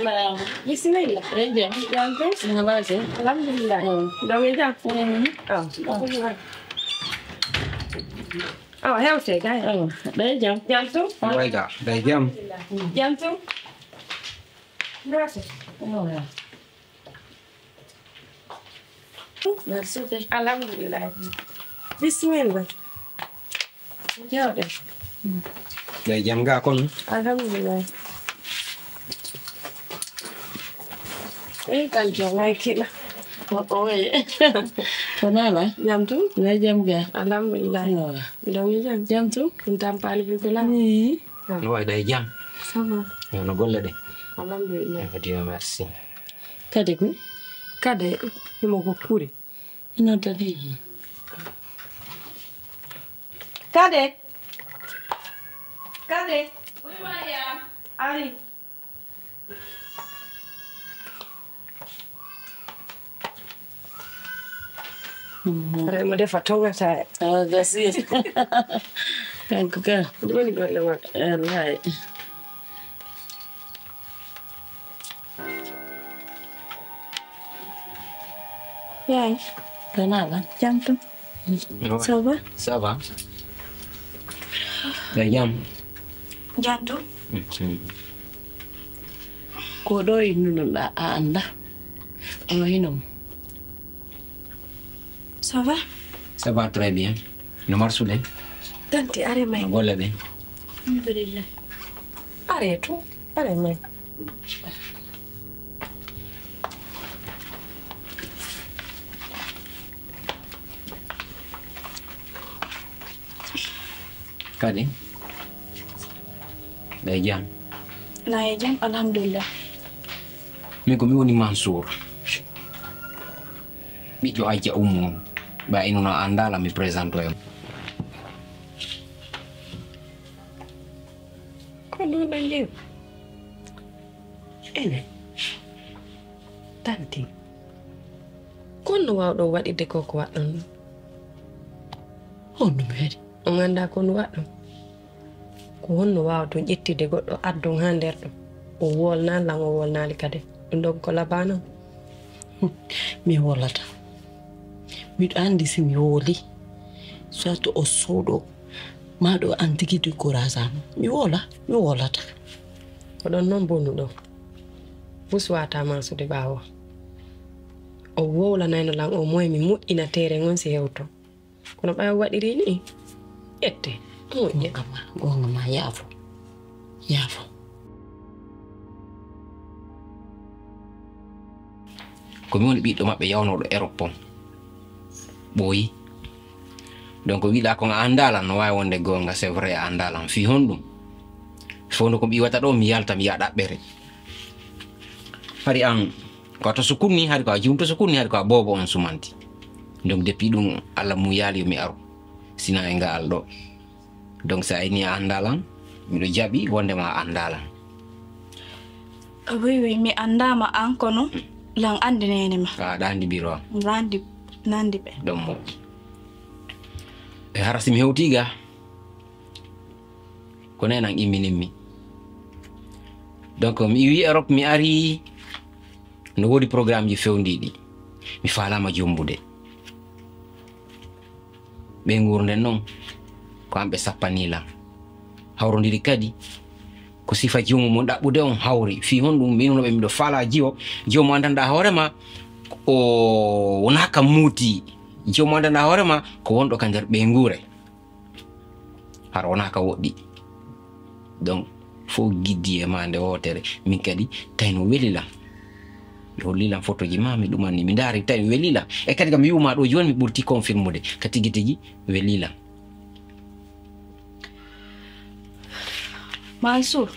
Là bismillah. Jangan terus. Nggak balas ya. Alhamdulillah. Udah aja. Oh, healthy guys. Đấy jam. Jantung. Baik, dari jam. Jantung. Berapa? Oh ya. Maksudnya. Alhamdulillah. Bismillah. Ya udah. Dari jam enggak kon? Alhamdulillah. Kan jangan kita. Oh ya. Kenapa? Jam tu? Lah jam ke? Alhamdulillah. Bilang jam tu. Kuntam paling bilang. No, dari jam. Sama. Ya, no golle deh. Alhamdulillah. Dia merci. Kade ku? Kade. Ni mau kuri. Ina tadi. Kade. Kade. Oui, Mariam. Ali. Ada mau dapat tahu saya. Oh, kasih. Kan kuka. Dua ni lewat. Right. Ya, kenapa? Jantung. Coba. Sabar. Dari jam. Jantung. Kodo ini lah anda. Oh ini. Ça va? Ça va très bien. Nomor sudah. Tanti are mai. Golle deh. Alhamdulillah. Are tu. Are mai. Kade. Dari jam. Nah, jam alhamdulillah. Miko mi woni Mansour. Bijo aja umum. Ba ino na andala mi presento yo. Kono nanje. Ene. Tanti. Kono wawɗo waɗide koko waɗɗon. Honno meeɗi. On anda kono waɗɗon. Ko honno wawto ƴettide goɗɗo addon ha nder ɗo. O wolna lan o wolnali kadi. Ɗum ɗon ko labano. Mi wolata. Miɗo andi si mi woli. Soit o soɗo. Maɗo antigidi courage mi wolata. Ko ɗon noon bonu ɗo. Buswata masude ɓawo. O wowlanayno lan o moye mi moƴƴina tere ngon si hewto. Kono ɓawo waɗiri ni. Ƴette. Moƴƴe. Gonga ma yaafo. Ko mi woni ɓiɗɗo maɓɓe yawnoɗo Europe ɓooyi. Donc wiɗa ko andala no wawi wonde gonga c'est vrai andala fi honɗum fondo ko ɓiwata ɗo mi yalta mi yaɗa ɓere hari an ko to sukunni hari ko a jumto sukunni hari ko a bobo on sumanti. Donc depuis ɗum Allah mu yaali mi aro sina e ngal ɗo. Donc sa ini andalan miɗo jaɓi wondema andalan. Oui, mi andama an kono lan andi nene ma. Aɗa andi biro am. Nandi ɓe. Ɗon mo e harasi mi hewtiga ko nenan immininmi. Donc mi wi Europe mi ari no wodi programme ji fewndiɗi mi falama jombude ɓe gurden noon ko amɓe sappanilan hawrodiri kadi ko sifa jomum mon ɗaɓɓude on hawri fi honɗum minonoɓe miɗo faala jiwo jomo andanɗa hoorema o wona kam muuti jomo andanɗa hoorema ko wonɗo ka nder ɓeygure har wona ka woɗɗi donc fo giddi e ma nde wotere min kadi tawno welilam mi hollilam photoji ma mi ɗumanni mi daari tawi welilam e kadi kam mi wiwma ɗo joni mi ɓurti confirmude ka tigi tigi welilam. Mansour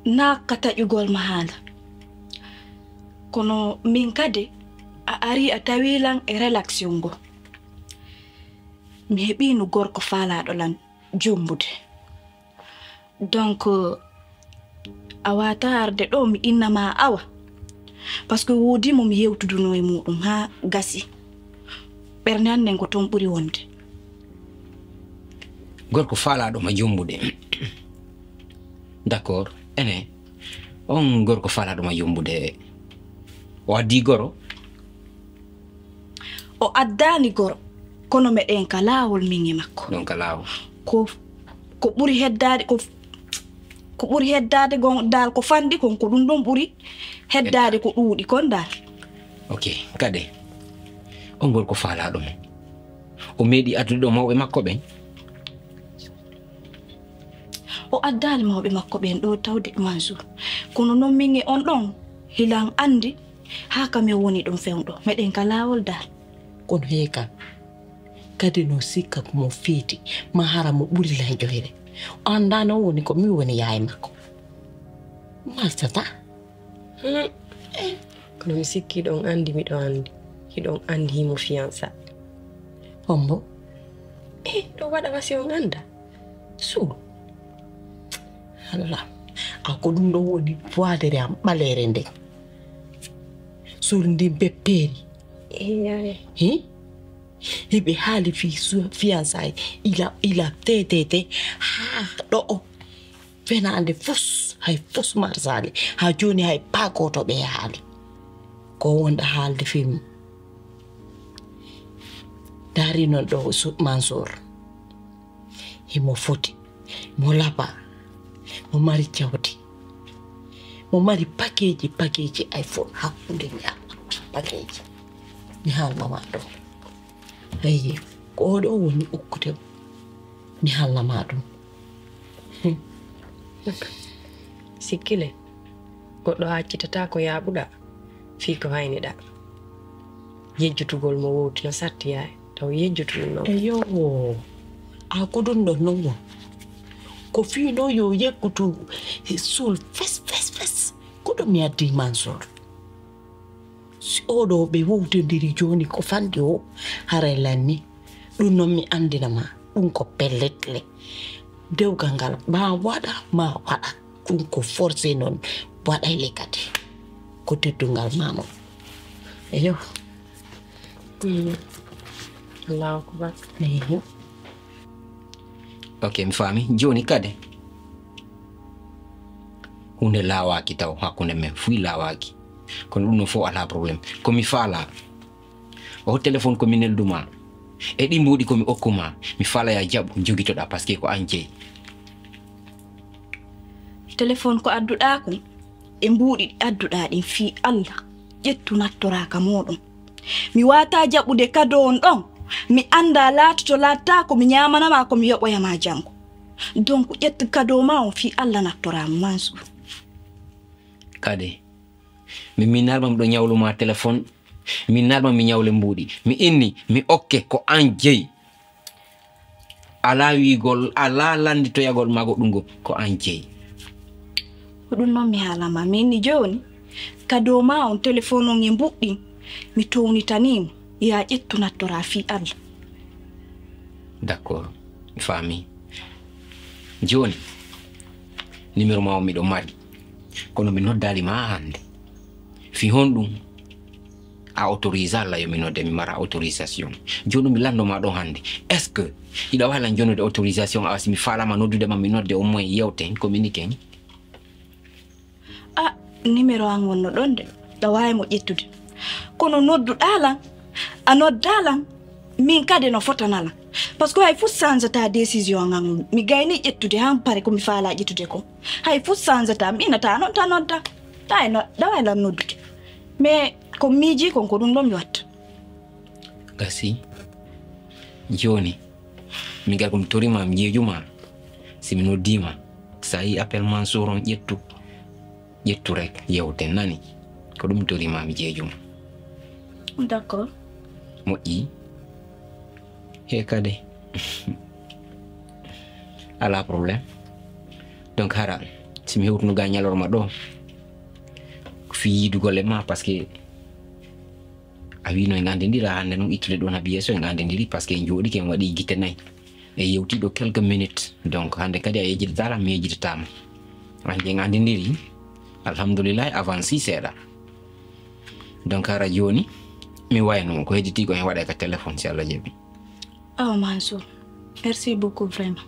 na ka taƴugol ma haala kono min kadi a ari a tawilan e relaxion ngo mi heɓi no gorko faalaɗo lan jombude donc a wata arde ɗo mi innama awa parce que woodi mo mi yewtuduno e muɗum ha gasi ɓernde handen ko toon ɓuri wonde. Gorko faalaɗo ma jombude d'accord ene on gorko faalaɗo ma jombude o addi goro o addani goro kono meɗen ka laawol min e makko donc laawol ko ɓuri heddade ko ɓuri heddade gon dal ko fandi kon ko ɗum ɗon ɓuri heddade ko ɗuuɗi kon dal. Ok kadi on gorko faalaɗo mo o meeɗi addude ɗo mawɓe makko ɓen o addali mawɓe makko ɓen ɗo tawde Mansour kono noon min e on ɗon hilan andi ha kame woni ɗum fewɗo meɗen ka laawol dal kono heeka kadi no sikka ko mo feeti ma hara mo ɓuri lan joyre o andano woni ko mi woni yaye makko maltata kono mi sikki ɗon andi miɗo andi hiɗon andi himo fiança hombo ɗo waɗa wasi on anda suuɗu Allah ako ɗum ɗo woni poidere am ɓalere nden sur ndin bepperi hiɓe haali fiançaye ila tetete ha ɗo fenande fus hay fus marsali ha joni hay pagoto ɓe haali ko wonɗa haalde film dari noon ɗo Mansour himo foti mo laba mo mari jawdi mo mari pakeji iPhone hakkunde ñaama pakeji mi haalnama ɗo ayi ko oɗo woni ukkude mi haalnama ɗum sikkile goɗɗo accitata ko yaaɓuɗa fii ko hayniɗa yejjutugol mo wowti no sartiyaye taw yejjutuɗum noon eyo a ko ɗum ɗon non won ko fiino yo yekkutu suul fes ko ɗum mi addi Mansour si oɗo ɓe wowtodiri joni ko fandi o haray lanni ɗum noon mi andinama ɗum ko pelletle dewgal ngal ma waɗa ɗum ko forcé noon waɗayle kadi ko teddungal mamo eyo Allahu akbar ok mi faami joni kadi hunde laawaki taw hakkunde men fuyi laawaki kono ɗum no fof ala probléme komi faala o téléphone komi nelduma e ɗi mbuuɗi komi okkuma mi faala ya jaɓu jogitoɗa par ce que ko an jeeyi téléphone ko adduɗa ko e mbuuɗi adduɗa ɗin fi Allah ƴettu nattoraka moɗon mi wata jaɓude kado on ɗon mi anda laatoto latta ko mi ñamanama ko mi yoɓoyama jango donc ƴettu kado ma on fi Allah nattorama Mansour kadi min narma miɗo ñawluma téléphone min narma mi ñawle mbuuɗi mi inni mi okke ko an jeeyi ala wiigol ala landitoyagol mago ɗum ko an jeeyi ɗum noon mi haalama min ni joni kado ma on téléphone on e mbuɗɗi mi townitanimo ya ƴettu nattora fi Allah d'accord mi faami joni numéro ma o miɗo mari kono mi noddalima hande fi honɗum a autorise Allah yo mi nodde mi mara autorisation joni mi landoma ɗon hande est ce que iɗa wawi lan jonude autorisation awa si mi falama noddudema mi nodde au moins yewten communiquen numéro an wonno ɗon de ɗa wawi mo ƴettude kono nodduɗalan a noddalan min kadi no fotanalan Parce que hay fu sanzata décision ngam mi gayni ƴettude han pare ko mi faala ƴettude ko hay fu sanzata mi inata non tan nodda tay no daway lan noddude mais ko miiji kon ko ɗum ɗon mi watta gasi joni mi gal ko mi torima mi jeejuma si mi noddima sa yi appel Mansour on ƴettu rek yewten nani ko ɗum mi torima mi jeejuma d'accord moƴƴi he kadi ala problème donc hara simi hewtunuga ñalorma ɗo fi yiidugol e ma par ce que a wino en andidira hande noon ittude ɗon habi yesso en andidiri par ce que en jooɗi ken waɗi guite nayyi e yewtiɗo quelques minutes donc hande kadi a yejjitatala mi yejjitatama hande en andidiri alhamdulillah avance seeɗa donc hara joni mi wayno ko hedditi ko en waɗa ka téléphone si Allah jaɓi oh Mansour merci beaucoup vraiment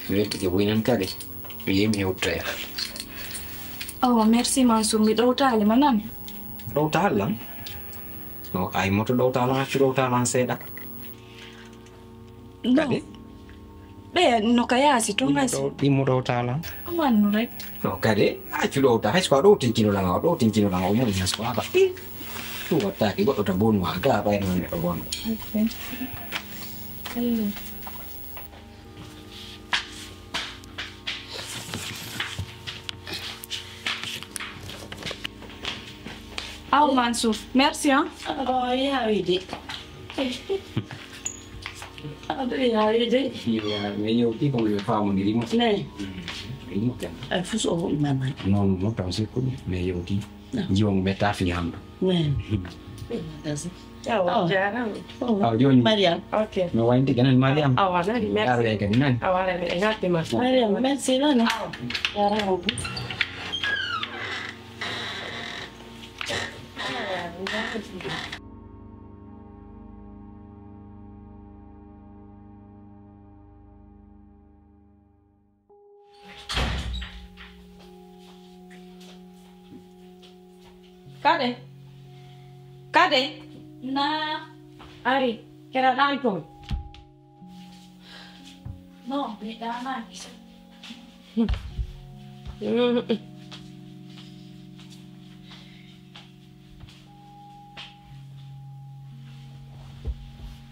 wettike woynan kadi mi yehi mi hewtoya oh merci Mansour mi ɗowtali ma nani ɗowtalan no ay moto ɗowtalan haccu ɗowtalan seeɗa kadi ɓe no ka yaasi to gasi ɗimmo ɗowtalan amannu rek no kadi haccu ɗowta hayso ko a ɗowtinkinoɗanga o ɗowtinkinoɗanga o moni has ko aɓa ɗum wattaki goɗɗo to bonwa ga ɓayno neɗɗo gonɗo aw Mansour merci hein Oh, ya widi. Aduh, ya widi. mais yewti komo ɓe famodirimo Ne, ɗimmoten ay fus o imama. non mo taw sikkuɗum mais yewti jiwa mo ɓetta fi hamɗo Ne. Yawa, jarama. aw joni Mariam. Ok. mi waynti ganan mariam Awa, nani, merci. arde kadi nani Awa, en hattima. Mariam, merci nani. Yarama. Kade, na Ari, kira ɗan toon. non mi ɗanaki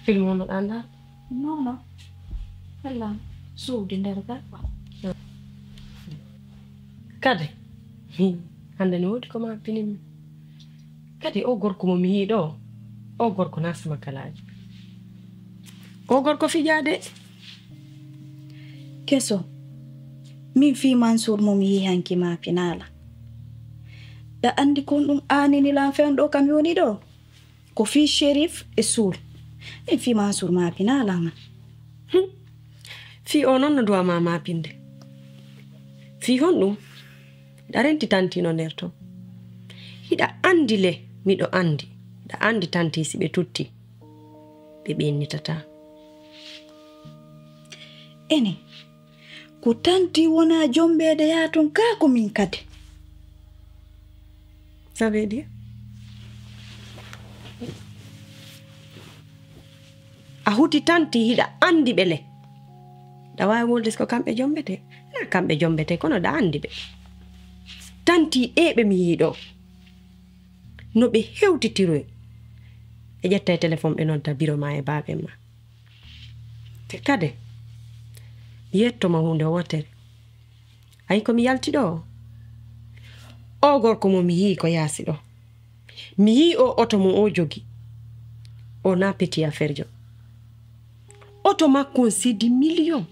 Film ono ɗanda. non non walla suude nder garwa Kade, hande ne woodi ko mappinimi. Kadi o gorko mo mi yiiɗo o gorko nasma kalaji. O gorko fijade. keso min fi Mansour mo mi yi hanki ma pinala da andi kon ɗum anini lan fen ɗo kam woni ɗo ko fi Sherif e Soul min fi Mansour ma pinala ma Fi o noon no duwa ma mapinde. Fi hon ɗum hiɗa renti tantino nder to. Hiɗa andi le miɗo andi. Hiɗa andi tanti si ɓe tutti. Ɓe ɓennitata. ene ko tanti wona jombede yaton ka ko min kade Ça veut dire? A huti tanti hiɗa andi ɓe le. Da wawi wolde ko kamɓe jombete. Na kamɓe jombete kono da andi ɓe. Tanti ɓe mi yiɗo. No ɓe hewtitiroy. Ɓe ƴetta e téléphone ɓe nodda biro ma e baaɓe ma. Te kade mi yettoma hunde wotere. Ayi ko mi yalti ɗo. O gorko mo mi yii ko yaasi ɗo. Mi yii o oto mo o jogi. O na petit affaire jo. Oto makko sidi million.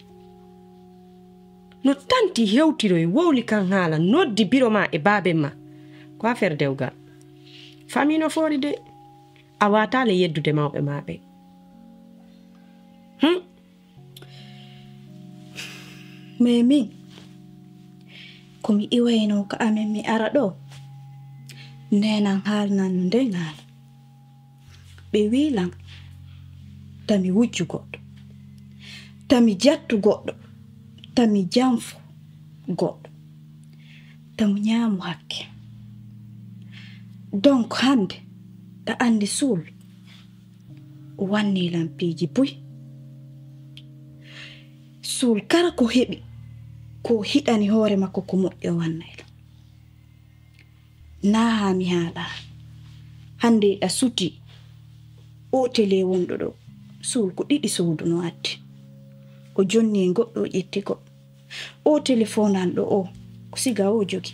No tanti hewtiroy wowli kan haala noddi biro ma e baabe ma. Ko affaire dewgal. Famille no foori de. A watale yeddude mawɓe maɓe. mais min komi iwayno ko amen mi ara ɗo nenan haalnan no nden haala ɓe wilan tami wujju goɗɗo tami jattu goɗɗo tami janfo goɗɗo tami ñaamu hakke donc hande ɗa andi Soul wanni lampiiji buy suul kala ko heɓi ko hiɗani hoore makko ko moƴƴo wannayla naa haa mi haala hande ɗa suti o tele wonɗo ɗo suul ko ɗiɗi sowduno addi o jonni e goɗɗo o ƴetti goɗɗo o téléphone an ɗo o ko siga o jogi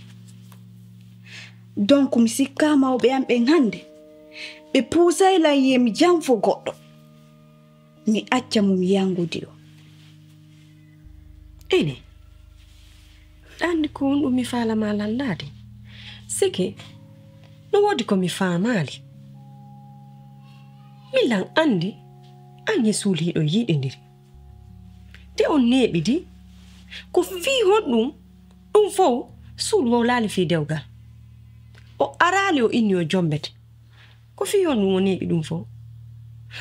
donc mi sikka mawɓe am ɓen hande ɓe puusaylan yemi janfo goɗɗo mi acca mo mi yangudi o ene andi ko won ɗum mi faalama lallade sike no wodi ko mi faamaali milan andi an e suuliiɗo yiɗindiri te on neeɓi di ko fii hon ɗum fof suul wowlaali fii dewgal o araali o inni o jombete ko fii hon ɗum o neeɓi ɗum fof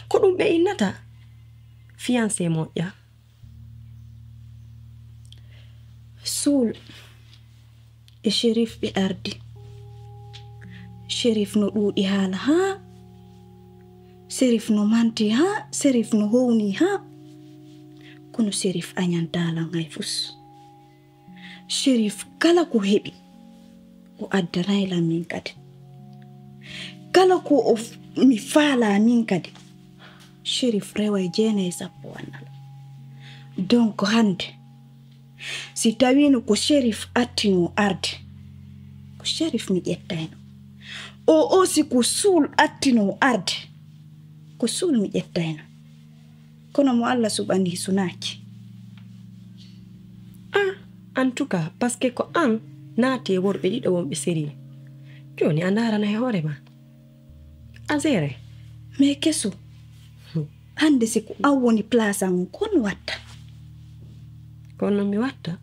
ko ɗum ɓe innata fiancé moƴƴa suul e shérif ɓe ardi shérif no ɗuuɗi haala haa shérif no manti haa shérif no howni haa kono shérif añantalan hay fus shérif kala ko heɓi o addanaylan min kadi kala ko mi faala min kadi shérif rewa e 9 wannala donc hande si tawino ko shérif attino arde ko shérif mi ƴettayno o si ko suul attino arde ko suul mi ƴettayno kono mo Allah suɓani sunaki en tout cas parce que ko an naati e worɓe ɗiɗo wonɓe série joni a ndarana e hoore ma a géré mais keso hande si ko an woni place an kono watta kono mi watta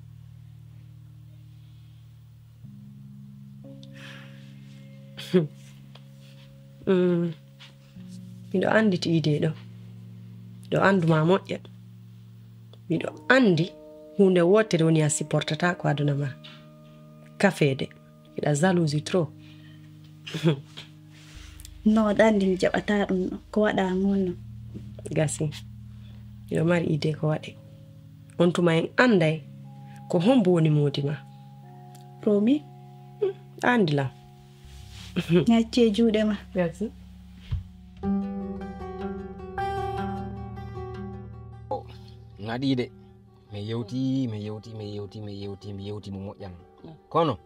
miɗo anditi idée ɗo ɗo anduma moƴƴa miɗo andi hunde wotere woni a supportata ko aduna ma kafede miɗa jalousie trop no ɗandi mi jaɓata ɗum ko waɗa ngonno gasi miɗo mari idée ko waɗe on tuma en anday ko hombo woni moodi ma promis andilam ñacce juuɗe ma gasi ngaɗiide mi yewti mo moƴƴan kono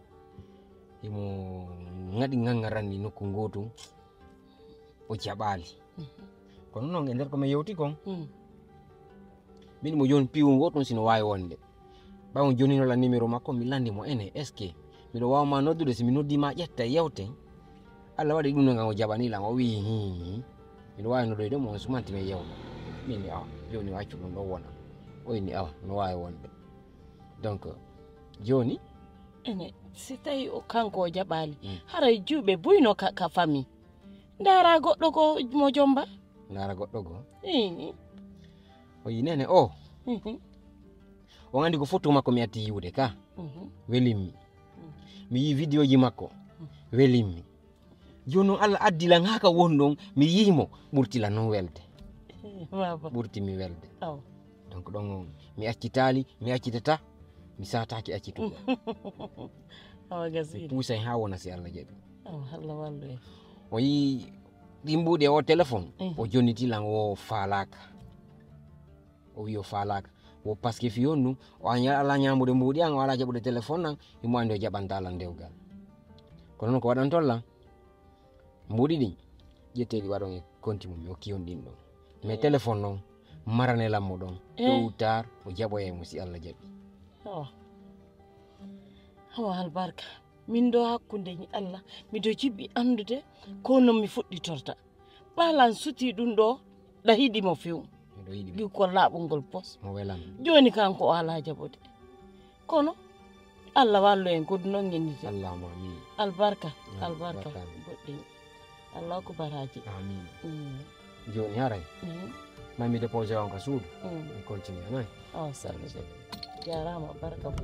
imo ngaɗi ngangaranni nokku ngotu o jaɓaali kono noon e nder ko mi yewti kon min mo joni piwu gotum sino wawi wonde ɓawo joninola numéro makko mi landi mo ene est ce que miɗo wawma noddude si mi noddima ƴetta yewte Allah waɗi ɗum no ngam o jaɓanilam o wi miɗo wawi noddoyde mo on sumanti mi yewta min ni awa joni o accu ɗum ɗo wona o inni awa no wawi wonde donc joni ene si tawi o kanko o jaɓali haray juuɓe buyno ka famille ndara goɗɗo ko mo jomba ndara goɗɗo go o yi nene o andi ko photo makko mi atti yiwde ka welimmi mi yi vidéo ji makko welimmi joni noon Allah addilan haka won ɗon mi yimo ɓurtila noon welde ɓurti mi welde donc ɗon mi accitali mi accitata mi sataki accitude mi puusay ha wona si Allah jaɓi Allah wallu en o yi ɗimbuɗe o téléphone o jonnitilan o falaka o wi o falaka o par ce que fiyon ɗum o ala ñamude mbuɗi an o ala jaɓude téléphone an imo andi o jaɓantalan dewgal kono noon ko waɗan tollan mbuɗi ɗin ƴetteɗi waɗon e konti mum mi hokki on ɗin ɗon mais téléphone noon maranelanmo ɗon tôt ou tard o jaɓoyemo si Allah jaɓi hawa albarka min ɗo hakkude ni Allah miɗo jiɓɓi andude ko non mi fuɗɗitorta ɓalan suti ɗum ɗo ɗa hiɗimo few ɗi ko laaɓungol pos mo welan joni kanko o ala jaɓode kono Allah wallu en ko non ngennite Allahumma amin albarka goɗɗin Allah ko baraji amin joni haray mami déposé on ka suudu mi continue anayi sabi jarama barka bo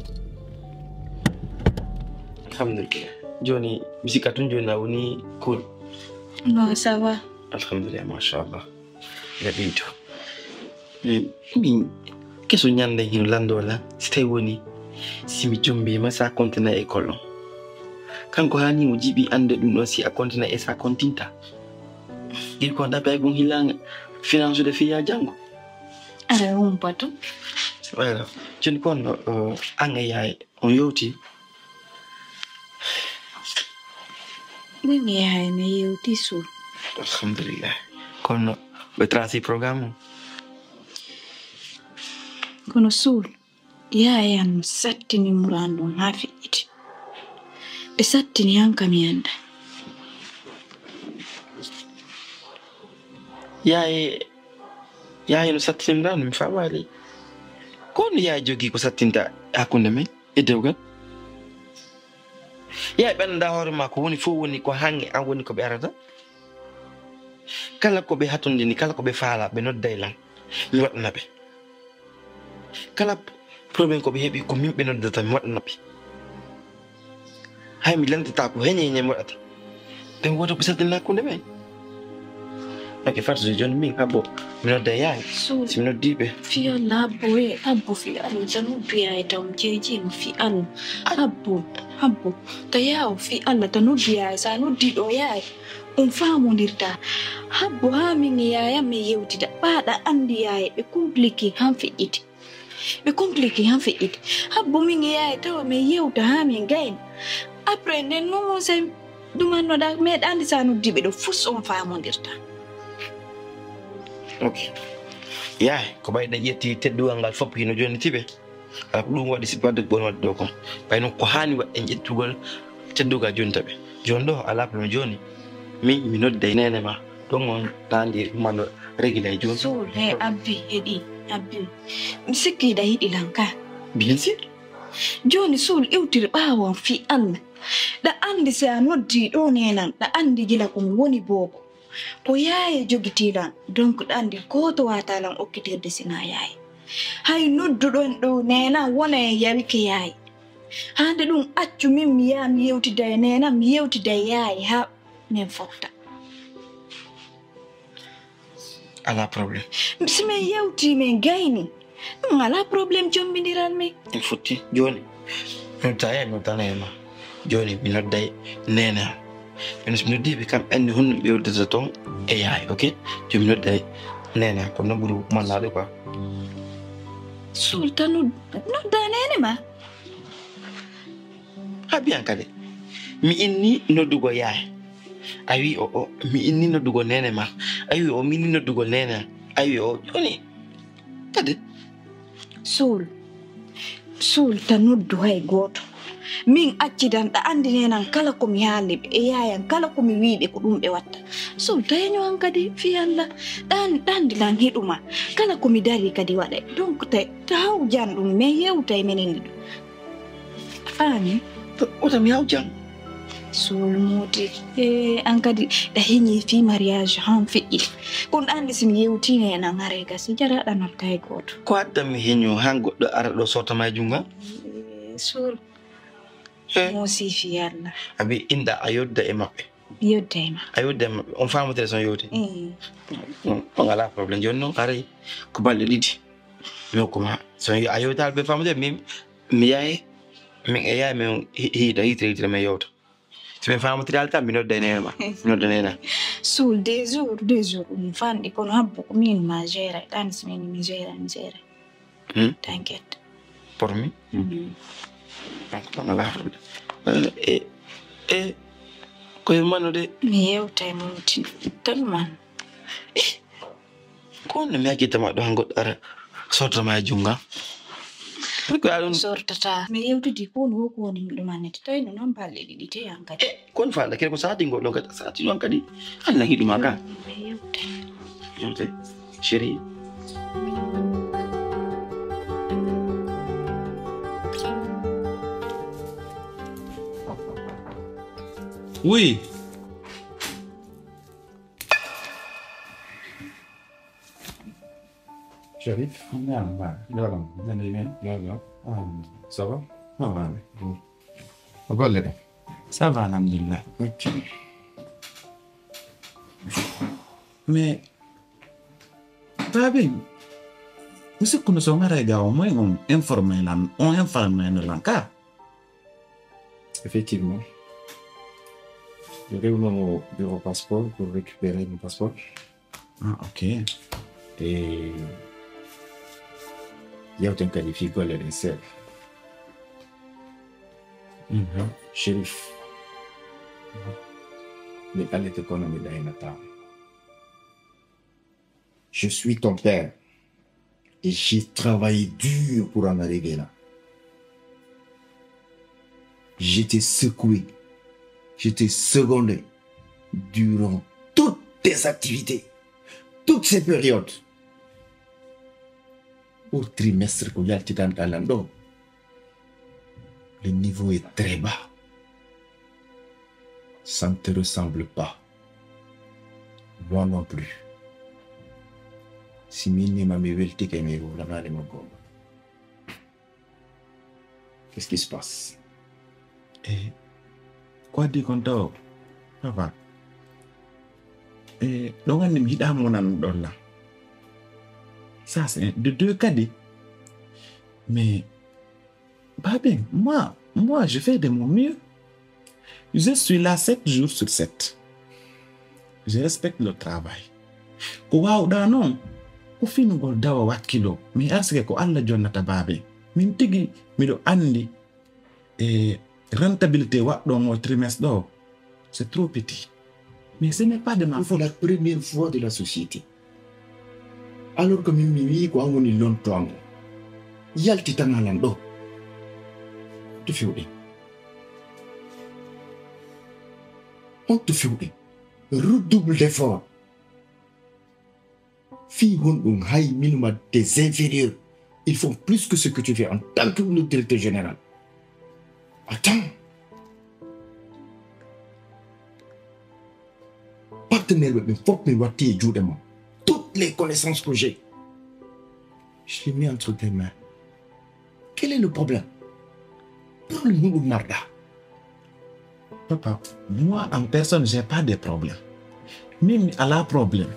alhamdulillah joni musique tun joni na woni cool non ça va alhamdulillah machallah gaɓiito min keso nyande hino landola stay woni simi jombe ma sa kontina école kanko hani mo jibi ande dum do si a kontina e sa kontinta il ko da bay gon hilanga finance de fiya jango ara patu voilà je ne kon anga yaay on yoti ni yaay me yewti Sul alhamdulillah kon be tracé programme kono Sul yaay an sattini murando ha fi'iti be sattini hanka mi anda yaay no sattinda no mi famali kon yaay jogi ko sattinta hakunde men e dewgal yaay banda hoore ma ko woni fo woni ko hange an woni ko be arata kala ko be hatonde ni kala ko be faala be nodday lan mi wadna be kala problem ko be hebi ko min be noddata mi wadna be hay mi lantata ko henye mi wadata den woto be sattinna hakunde men ok farzo joni min habbo mi nodda yaay Sul si mi noddibe fi Allah boy abbo fi Allah tanu biya ta umjeji fi Allah abbo tayaw fi Allah tanu biya sa no dido yaay famu dirta habbo ha min yaaya me yewtida bada andi yaay be compliqué han fi it habbo min yaay taw me yewta ha min gain après nden no se dumanno da me andi sa no dibe do fus famu dirta ok yaay ko bayda yetti teddugal ngal fop hino joni tibe ala ko dum wadi sipade bon wadde do ko bayno ko hani wadde jettugol teddugal joni tabe joni do ala ko joni mi nodday nene ma don on tandi mano régulier joni Sul he abbi mi sikki da hidi lanka bien sûr joni Sul iwtir bawon fi Allah da andi sa noddi do nenan da andi gila ko woni boko ko yaay jogitilan donc da andi ko to watalan okkitirde sina yaay hay noddudon do nena wona yawi ke yaay hande dum accu min mi ya mi yewtida nena mi yewtida yaay ha min fofta ala problème bisme yewti men gayni ala problème jombindiran me il fotti joni no taye no tanema joni mi nodday nena mi noddi be kam andi hunno be wodata ton e yaay ok joni nodday nena ko no buru manade quoi sultanu no danene ma habian kade mi inni noddugo yaay awi o mi inni noddugo nene ma awi o mi inni noddugo nena awi o joni kade sultanuddu hay goto min accidan da andi nenan kala ko mi haali e yaayan kala ko mi wiibe ko dum be watta sultanyo an kadi fi Allah dan dilan hiduma kala ko mi dari kadi wada donc taw jandum me yewtay menen du fami to ota mi hawjan sulmuti an kadi da hinyi fi mariage han fi kun andi sim yewtine nan harega si jara da not kay goto ko adda mi henyo han goddo ara do sota ma junga sul mo si fi Allah abi inda ayodda e mabbe ayodda mabbe on faamu tele son yoti on ala problem jonno kare ko balle didi mi ko ma son ayodda be faamu de mi yaay min e yaay men hida hitre me yota tu me faamu tele tam mi nodda nema sul des jours on fandi kono habbo ko min ma gera dan smeni mi gera t'inquiète pour mi ko mano de mi yewtay muti tan man ko ne mi akita ma do hango ara sorta ma junga ko alon sortata mi yewtidi ko no ko ni do manete tay no non balle didi te yankati kon falla ke ko saati goddo ka saati non kadi alla hiduma ka mi yewtay chérie. Oui. J'arrive. Ça va? Ça va, alhamdulillah. Ok. Mais, Babi, Você começou a regar au moins on informe l'encar. Effectivement. Je vais au bureau passeport pour récupérer mon passeport. Ah, ok. Et il y a un qualifié pour les serre. Shérif. Mais elle est économie d'Aïnata. Je suis ton père. Et j'ai travaillé dur pour en arriver là. J'étais secoué. J'étais secondé durant toutes tes activités. Toutes ces périodes. Au trimestre que j'ai dans Talando, le niveau est très bas. Ça ne te ressemble pas. Moi non plus. Si Mini m'a mis le ticket, mais vous l'avez mon corps. Qu'est-ce qui se passe? Et quoi dit qu'on t'a papa? Et donc on est dans mon an là. Ça c'est de deux cas dit. Mais pas bien. Moi je fais de mon mieux. Je suis là 7 jours sur 7. Je respecte le travail. Ko da non. Ko finu gol dawa wat kilo. Mi arsike ko alla jonnata babe. Min tigi mido andi rentabilité wa dans mon trimestre d'or. C'est trop petit. Mais ce n'est pas de ma faute. La première fois de la société. Alors que Mimi, quoi, on est longtemps. Yal titanalando. Tu fais où? On te fait où? Redouble d'efforts. Fille, on high minimum des inférieurs. Ils font plus que ce que tu fais en tant que directeur général. Attends. Partenaire, mais faut que me joue de moi. Toutes les connaissances que j'ai, je les mets entre tes mains. Quel est le problème? Problème Marda. Papa, moi en personne, j'ai pas de problème. Même à la problème.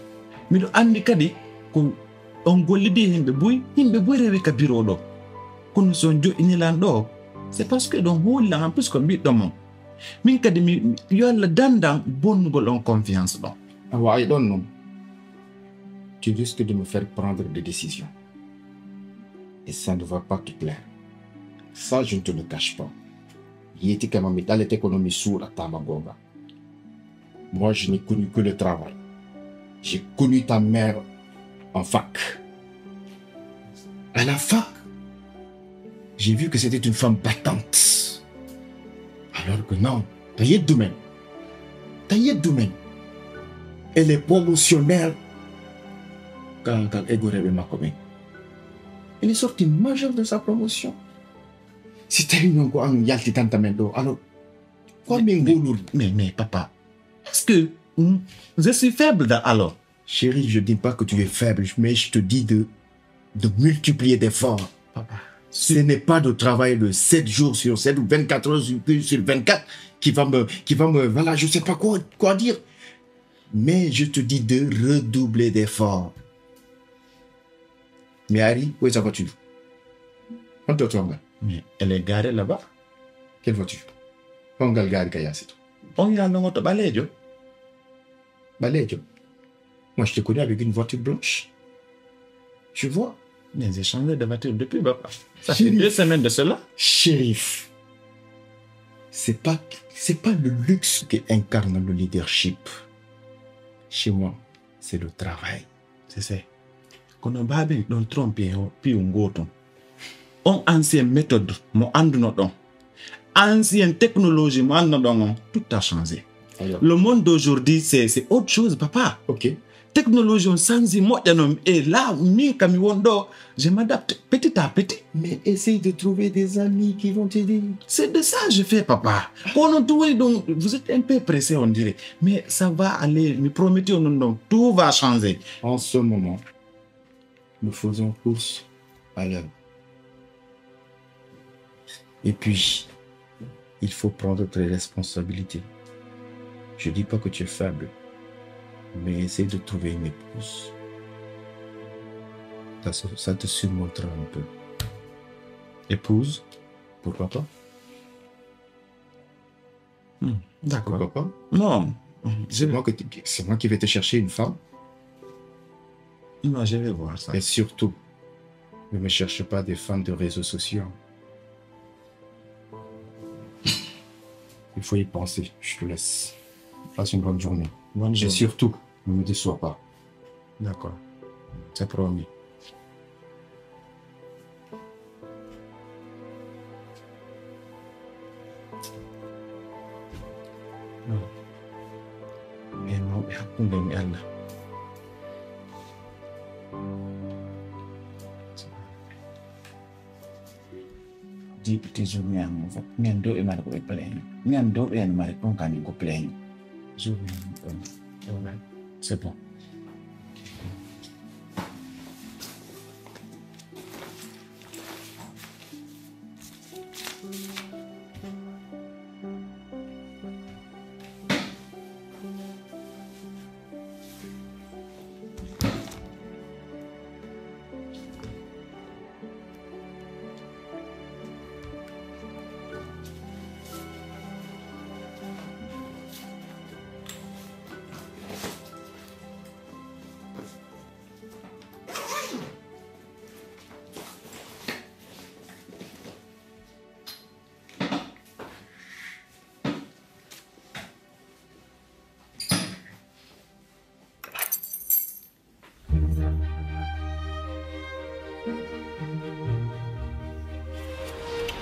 Mais le handicapé, qu'on golidi himbe boy rewe ka bureau do. Qu'on son jo inilando. C'est parce que dans whole en plus comme bit dans mon. Min kadi mi yo la dandang bon gol en confiance donc. Ah ouais, I don't know. Tu risques de me faire prendre des décisions. Et ça ne va pas te plaire. Ça, je ne te le cache pas. Il était quand même dans l'économie sous la Tamagonga. Moi, je n'ai connu que le travail. J'ai connu ta mère en fac. À la fac, j'ai vu que c'était une femme battante. Alors que non, t'as y domaine. Elle est promotionnelle quand elle est ma commune. Elle est sortie majeure de sa promotion. Si t'as eu encore un yalti tantamento, alors, quoi mais papa, est-ce que je suis faible alors? Chérie, je ne dis pas que tu es faible, mais je te dis de multiplier d'efforts. Papa. Ce n'est pas de travail de 7 jours sur 7 ou 24 heures sur 24 qui va me, voilà, je ne sais pas quoi dire. Mais je te dis de redoubler d'efforts. Mais Harry, où est sa voiture? On te trouve. Mais elle est garée là-bas. Quelle voiture? On va garder Kaya, c'est tout. On y a un autre balai, Balai, moi je te connais avec une voiture blanche. Tu vois? Mais j'ai changé de voiture depuis, papa. Ça fait 2 semaines de cela. Shérif, c'est pas le luxe qui incarne le leadership. Chez moi, c'est le travail. C'est ça. Quand on va bien dans tromper, puis on go ton. On ancienne méthode, mon andonodon. Ancienne technologie, mon andonodon. Tout a changé. Alors. Le monde d'aujourd'hui, c'est autre chose, papa. Ok. Technologie, on s'en moi, et là, je m'adapte petit à petit. Mais essaye de trouver des amis qui vont t'aider. C'est de ça que je fais, papa. Donc, vous êtes un peu pressé, on dirait. Mais ça va aller, me promettez, tout va changer. En ce moment, nous faisons course à l'heure. Et puis, il faut prendre tes responsabilités. Je ne dis pas que tu es faible, mais essaye de trouver une épouse. Ça te surmontera un peu. Épouse, pourquoi pas? D'accord. Pourquoi pas? Non. C'est moi qui vais te chercher une femme. Non, je vais voir ça. Et surtout, ne me cherche pas des femmes de réseaux sociaux. Il faut y penser. Je te laisse. Passe une bonne journée. Bonne Et journée. surtout, ne me déçois pas. D'accord. C'est promis. Mais non, hakkunde mi Allah. Deep toujours mi am fa ngen do e mari ko e plein. Ngen do e mari kon kan ko plein. Jour c'est bon.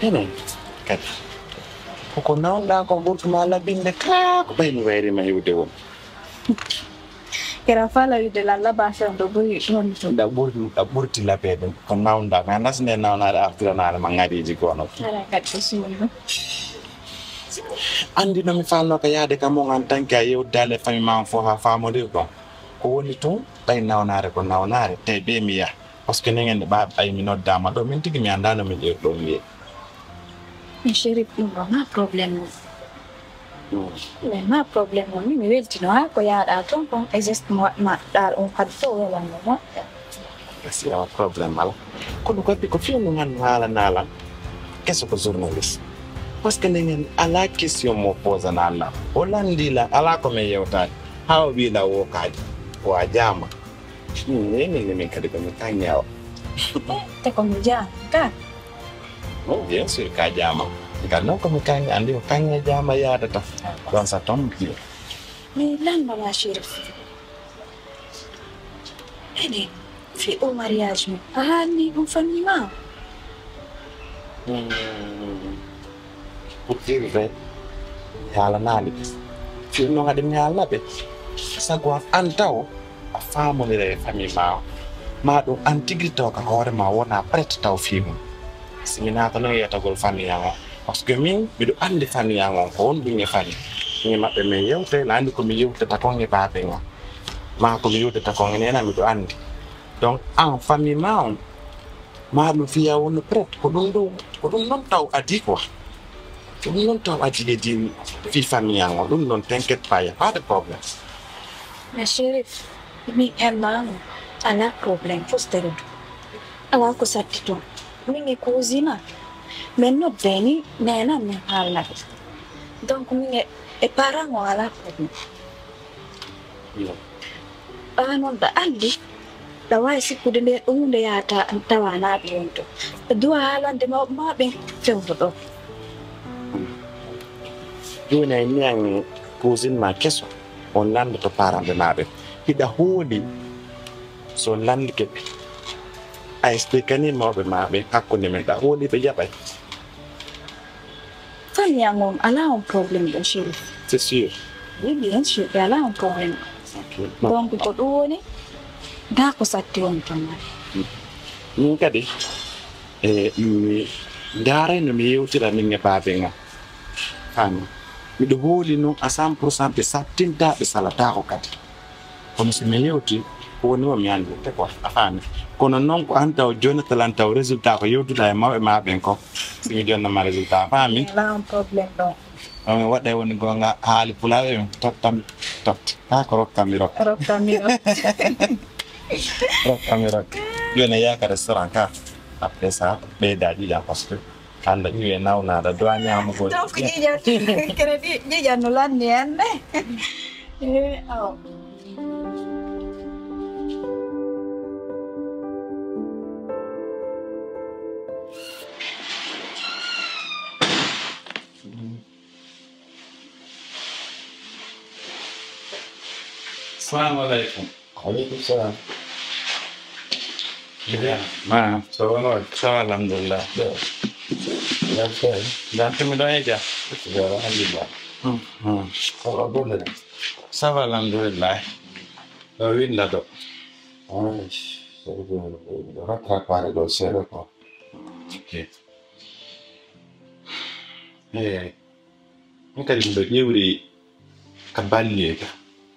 Ene kadi koko nawɗa ko ɓurtuma labinde ka ko ɓayni wayrima yiwde won Kera fala yude la bashan do buri don to. ɗa ɓurti labede ko nawda mi andas nde nawnaɗe artiranaɗe ma ŋariji gono Ala kadi sunu. andi nomi falno ko yaade kam mo en tant que a yewdale famille ma fo ha famodir ɗon ko woni toon ɓay nawnare ko nawnare te ɓe mi yaha par ce que negen nde ɓa ɓay mi noddama ɗo min tigui mi andano min ƴeew ɗo wiye Mi shiri ɗum ma problem. Ma problem ni mi weltino ha ko yaada ton kon exist mo ma dal on hadto wala mo. si awa probléme ala kono kadi ko fewno gandu haalanala keso ko journaliste par ce que negen ala question mo posanala o landila ala komin yewtade ha o wiila wokaji o a jama neni min kadi komi kañawa Te ko mi ja ka. oh bien sûr ka jama ngal noon komi kaña andi o kaña jama yadata ɗon sa tombi Mi lan ma shiri. Ene fi o mariage mi. Ni un famille ma. pour dire vrai mi haalanali firno kadi mi haalnaɓe sago an taw a famonira e famille ma ɗum an tigui taw ka hoore ma wona prête taw fimum siminaka noon yiyatagol famille o par ce que min miɗo andi famille on ko won ɗum e famille min maɓɓe min yewte ne andi komi yewtata kon e babe on ma komi yewtata kon enena miɗo andi donc en famille ma on ma ɗum fiya wonno prête ko ɗum noon taw adi quoi ko ɗum noon taw adi e din fi famille on ɗum noon t'inquiète pas y a pas de problème Ma shiri mi emma ala problem fostero. Ala ko sattito. Mi ngi cousina. Men no beni nena mi hala. Donc mi ngi e parang ala problem. Non da andi da wai sikkude nde ɗumde yata tawana ɗum to duwa haalande maɓe fewdo ɗo joni ay miyani cousine ma keso on landoto parande maɓe hiɗa hooli so landike ɓe a expliquani mawɓe maɓe hakkude men ɗa hooli ɓe jaɓay famille angom ala on probléme ɗo chéri c'est sûr oui bien sûr ɓe ala on probléme donc ko ɗum woni da ko satti woni ton min kadi mi darayno mi yewtira min e baabe ngam fami miɗo hooli noon à 100% ɓe sattinta ɓe salatako kadi kono so mi yewti ko woni o mi andite quoi a faami kono noon ko an taw joni talan taw résultat ko yewtuda e mawɓe maɓen ko simi jonnama résultat a faami ala on probléme ɗo mi waɗa woni gonga haali pulaɓe min tottami totta ha ko rokkami rokka rokkami rokkami rokka Yo na ya ka restaurant ka. Après ça, be daji ya parce que Allah yu na una da doanya mu go. Donc crédit dia no lan nien. Oh. Assalamualaikum. Waalaikumsalam. Ma, so no, so alhamdulillah. Dan tu mi do aja. Alhamdulillah. Apa boleh? Ça va alhamdulillah. Oui, là do. Rattrapare dossier quoi. Ok. Nka limbe yewri ka balle ka.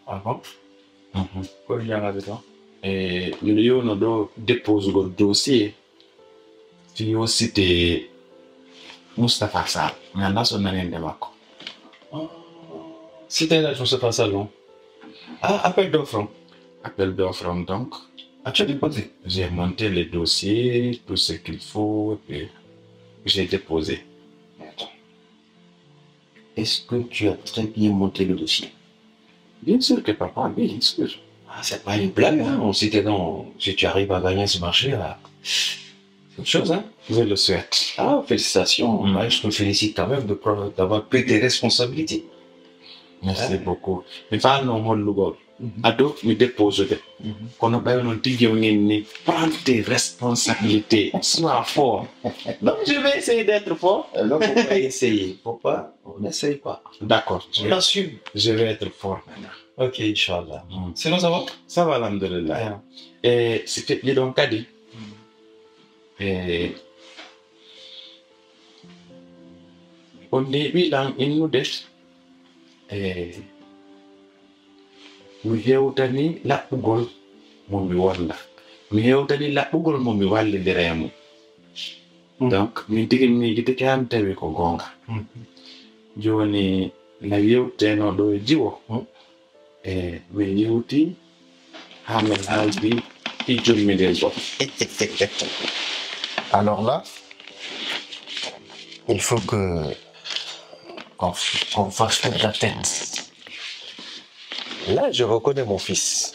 Ah bon? Ko yanga de to. Ñu yow no do dépose go dossier. Fi yo cité Mustafa Sall. Mais là son nan de mako. C'était là, je sais pas ça, non? Ah, appel d'offre. Appel d'offre donc. As-tu déposé? J'ai monté le dossier, tout ce qu'il faut, et puis j'ai déposé. Est-ce que tu as très bien monté le dossier? Bien sûr que papa, bien sûr. Ah, c'est pas une blague, hein? Si tu arrives à gagner ce marché, là, c'est autre chose, hein? Je le souhaite. Ah, félicitations. Ouais, je te félicite quand même d'avoir pris tes responsabilités. Merci beaucoup. Mais pas non, mon logo. Ado, me dépose. Qu'on a pas un tigre, prendre tes responsabilités. Sois fort. Donc, je vais essayer d'être fort. Alors, faut pas essayer. Pourquoi? On n'essaye pas. D'accord. On assume. Je vais être fort maintenant. Ok, Inch'Allah. Sinon, ça va? Ça va, alhamdulillah. Et c'était les donc dit. Et on est bilang inu des. Mi hewtani laɓɓugol mo mi walla. Mi hewtani laɓɓugol mo mi wallidiremo. Donc, min tigi mi gite kan tawi ko gonga. Joni na yewteno ɗo e jiwo. Mi yewti ha min haaldi i jommidel go. Alors là, il faut qu'on fasse toute la tête. Là, je reconnais mon fils.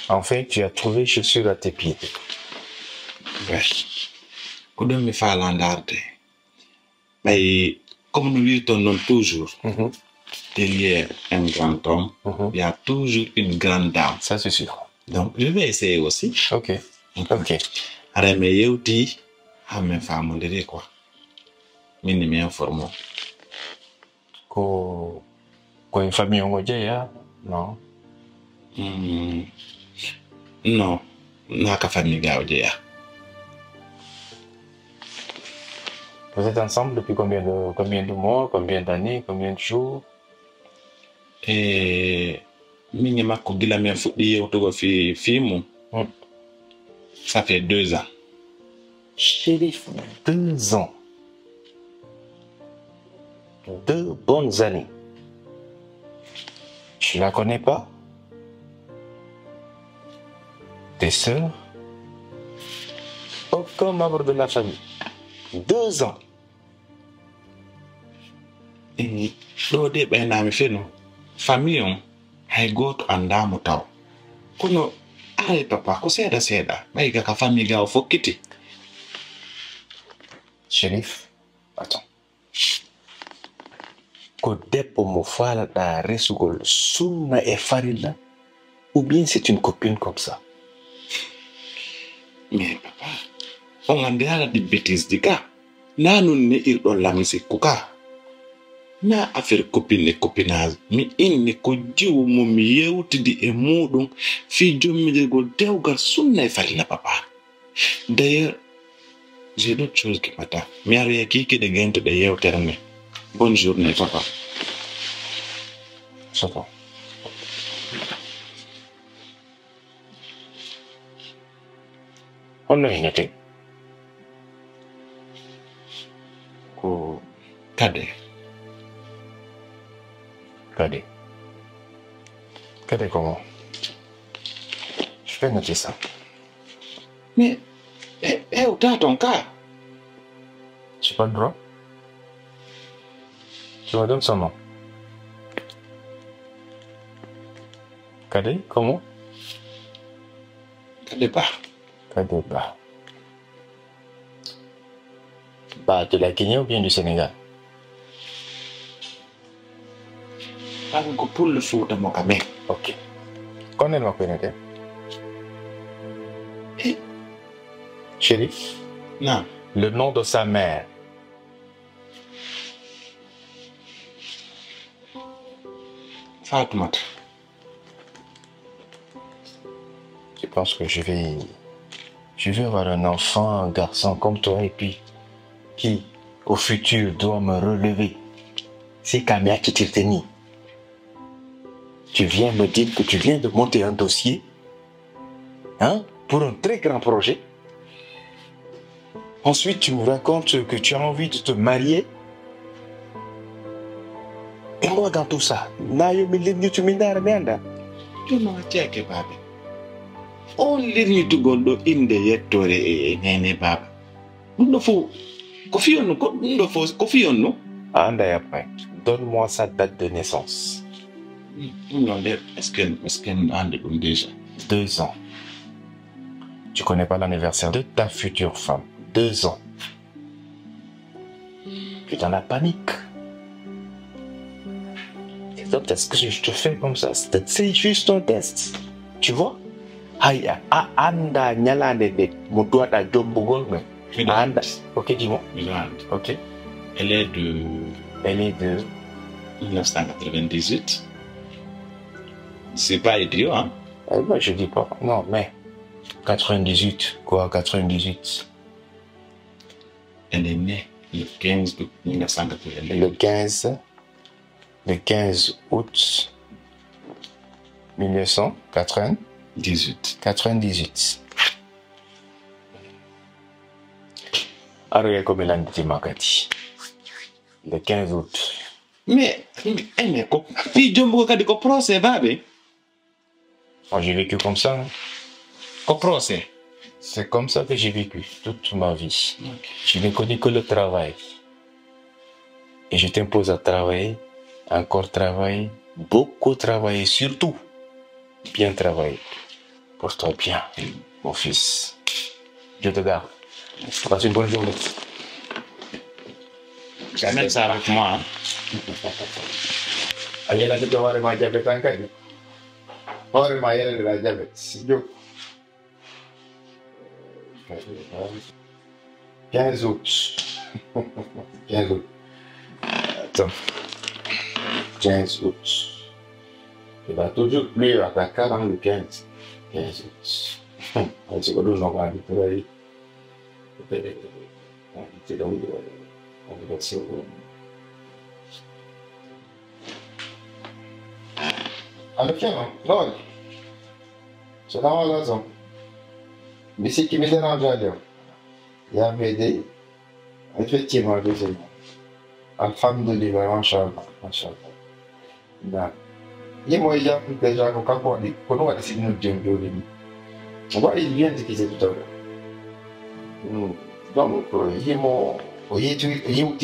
Enfin, tu as trouvé chaussure à tes pieds. Ouais. Koudou mi falandarde. Mais comme nous lui toujours, derrière un grand homme, il y a toujours une grande dame. Ça, c'est sûr. Donc, je vais essayer aussi. Ok. Ok. Arame yewti, ha men famondiri quoi. Min mi informo. Ko une famille homogène, non? Non, naka famille gaodia. Vous êtes ensemble depuis combien de mois, combien d'années, combien de jours? Mingi mako gila mi fudi yewtugo fi filmu. Ça fait 2 ans. Chérif, 2 ans. 2 bonnes années. Tu la connais pas? Tes sœurs? Aucun membre de la famille. 2 ans. Et do de bena mi feno. Famille on hay goto andamo taw. Kono ay papa ko seda. Bay ka famille ga fokiti. Chérif, attends. Ko debbo mo falata resugol sunna e farilla, ou bien c'est une copine comme ça? Mais papa, on a déjà des bêtises de cas. Na nun ne il do lamisi kuka. Na affaire copine et copinage. Mi inni ko jiwu mo mi yewtidi e mudum fi jommi gol dewgal sunna e farilla papa. D'ailleurs, j'ai d'autres choses qui m'attendent. Mi ari kiki de gente de yewterne. Bonne journée, papa. Ça va. On a une idée. Ko kade. Kade comment? Je vais noter ça. Mais, t'as ton cas. J'ai pas le droit. Tu me donnes son nom. Kadé, comment? Kadeba. Kadeba. Bah, de la Guinée ou bien du Sénégal? Pour le foot, mon camé. Ok. Quand elle m'a connecté? Chérie? Non. Le nom de sa mère. Fatoumata. Je pense que je vais avoir un enfant, un garçon comme toi, et puis qui, au futur, doit me relever. C'est Kamia qui t'a tenu. Tu viens me dire que tu viens de monter un dossier, hein, pour un très grand projet. Ensuite, tu me racontes que tu as envie de te marier. Et moi, dans tout ça, Tu m'as dit que Baba. On lit to go in the yettore nene Baba. Nous faut Kofi on nous. Anda après. Donne-moi sa date de naissance. Non, est-ce qu'elle a déjà 2 ans. Tu connais pas l'anniversaire de ta future femme. 2 ans. Tu es dans la panique. Et donc, est-ce que je te fais comme ça? C'est juste un test. Tu vois? Aya, anda nyalande de motoa da jombugol me. Anda. Ok, dis-moi. Ok. Elle est de 1998. C'est pas idiot, hein? Moi, je dis pas. Non, mais 98. Quoi, 98? Elle est née le 15 août 1998. Le 15 août 1998. Arrière comme il a dit Makati. Le 15 août. Mais, elle n'est pas. Puis, Jumbo a dit qu'on procès, Babé. Moi, j'ai vécu comme ça. Qu'on procès. C'est comme ça que j'ai vécu toute ma vie. Okay. Je n'ai connu que le travail. Et je t'impose à travailler, encore travailler, beaucoup travailler, surtout bien travailler. Porte-toi bien, mon fils. Je te garde. Passe une bonne journée. Jamais ça avec moi. Hein? Ayer la gente va a remar diabetes en calle. Va a remar de la diabetes. Yo. 15 août. 15 août. Attends. 15 août. Il va toujours plus à ta dans le 15. 15 août. On se connaît dans la vie. C'est donc on va se allora chiama, no, c'è la razón. Mi si qui me dérange à l'heure. Il y a m'aider. Effectivement, deuxième. Alhamdulillah, mashallah, mashallah. Da. Il y a moyen déjà qu'on peut dire, qu'on va décider de nous dire. On va y bien ce qui s'est tout à l'heure. Donc, il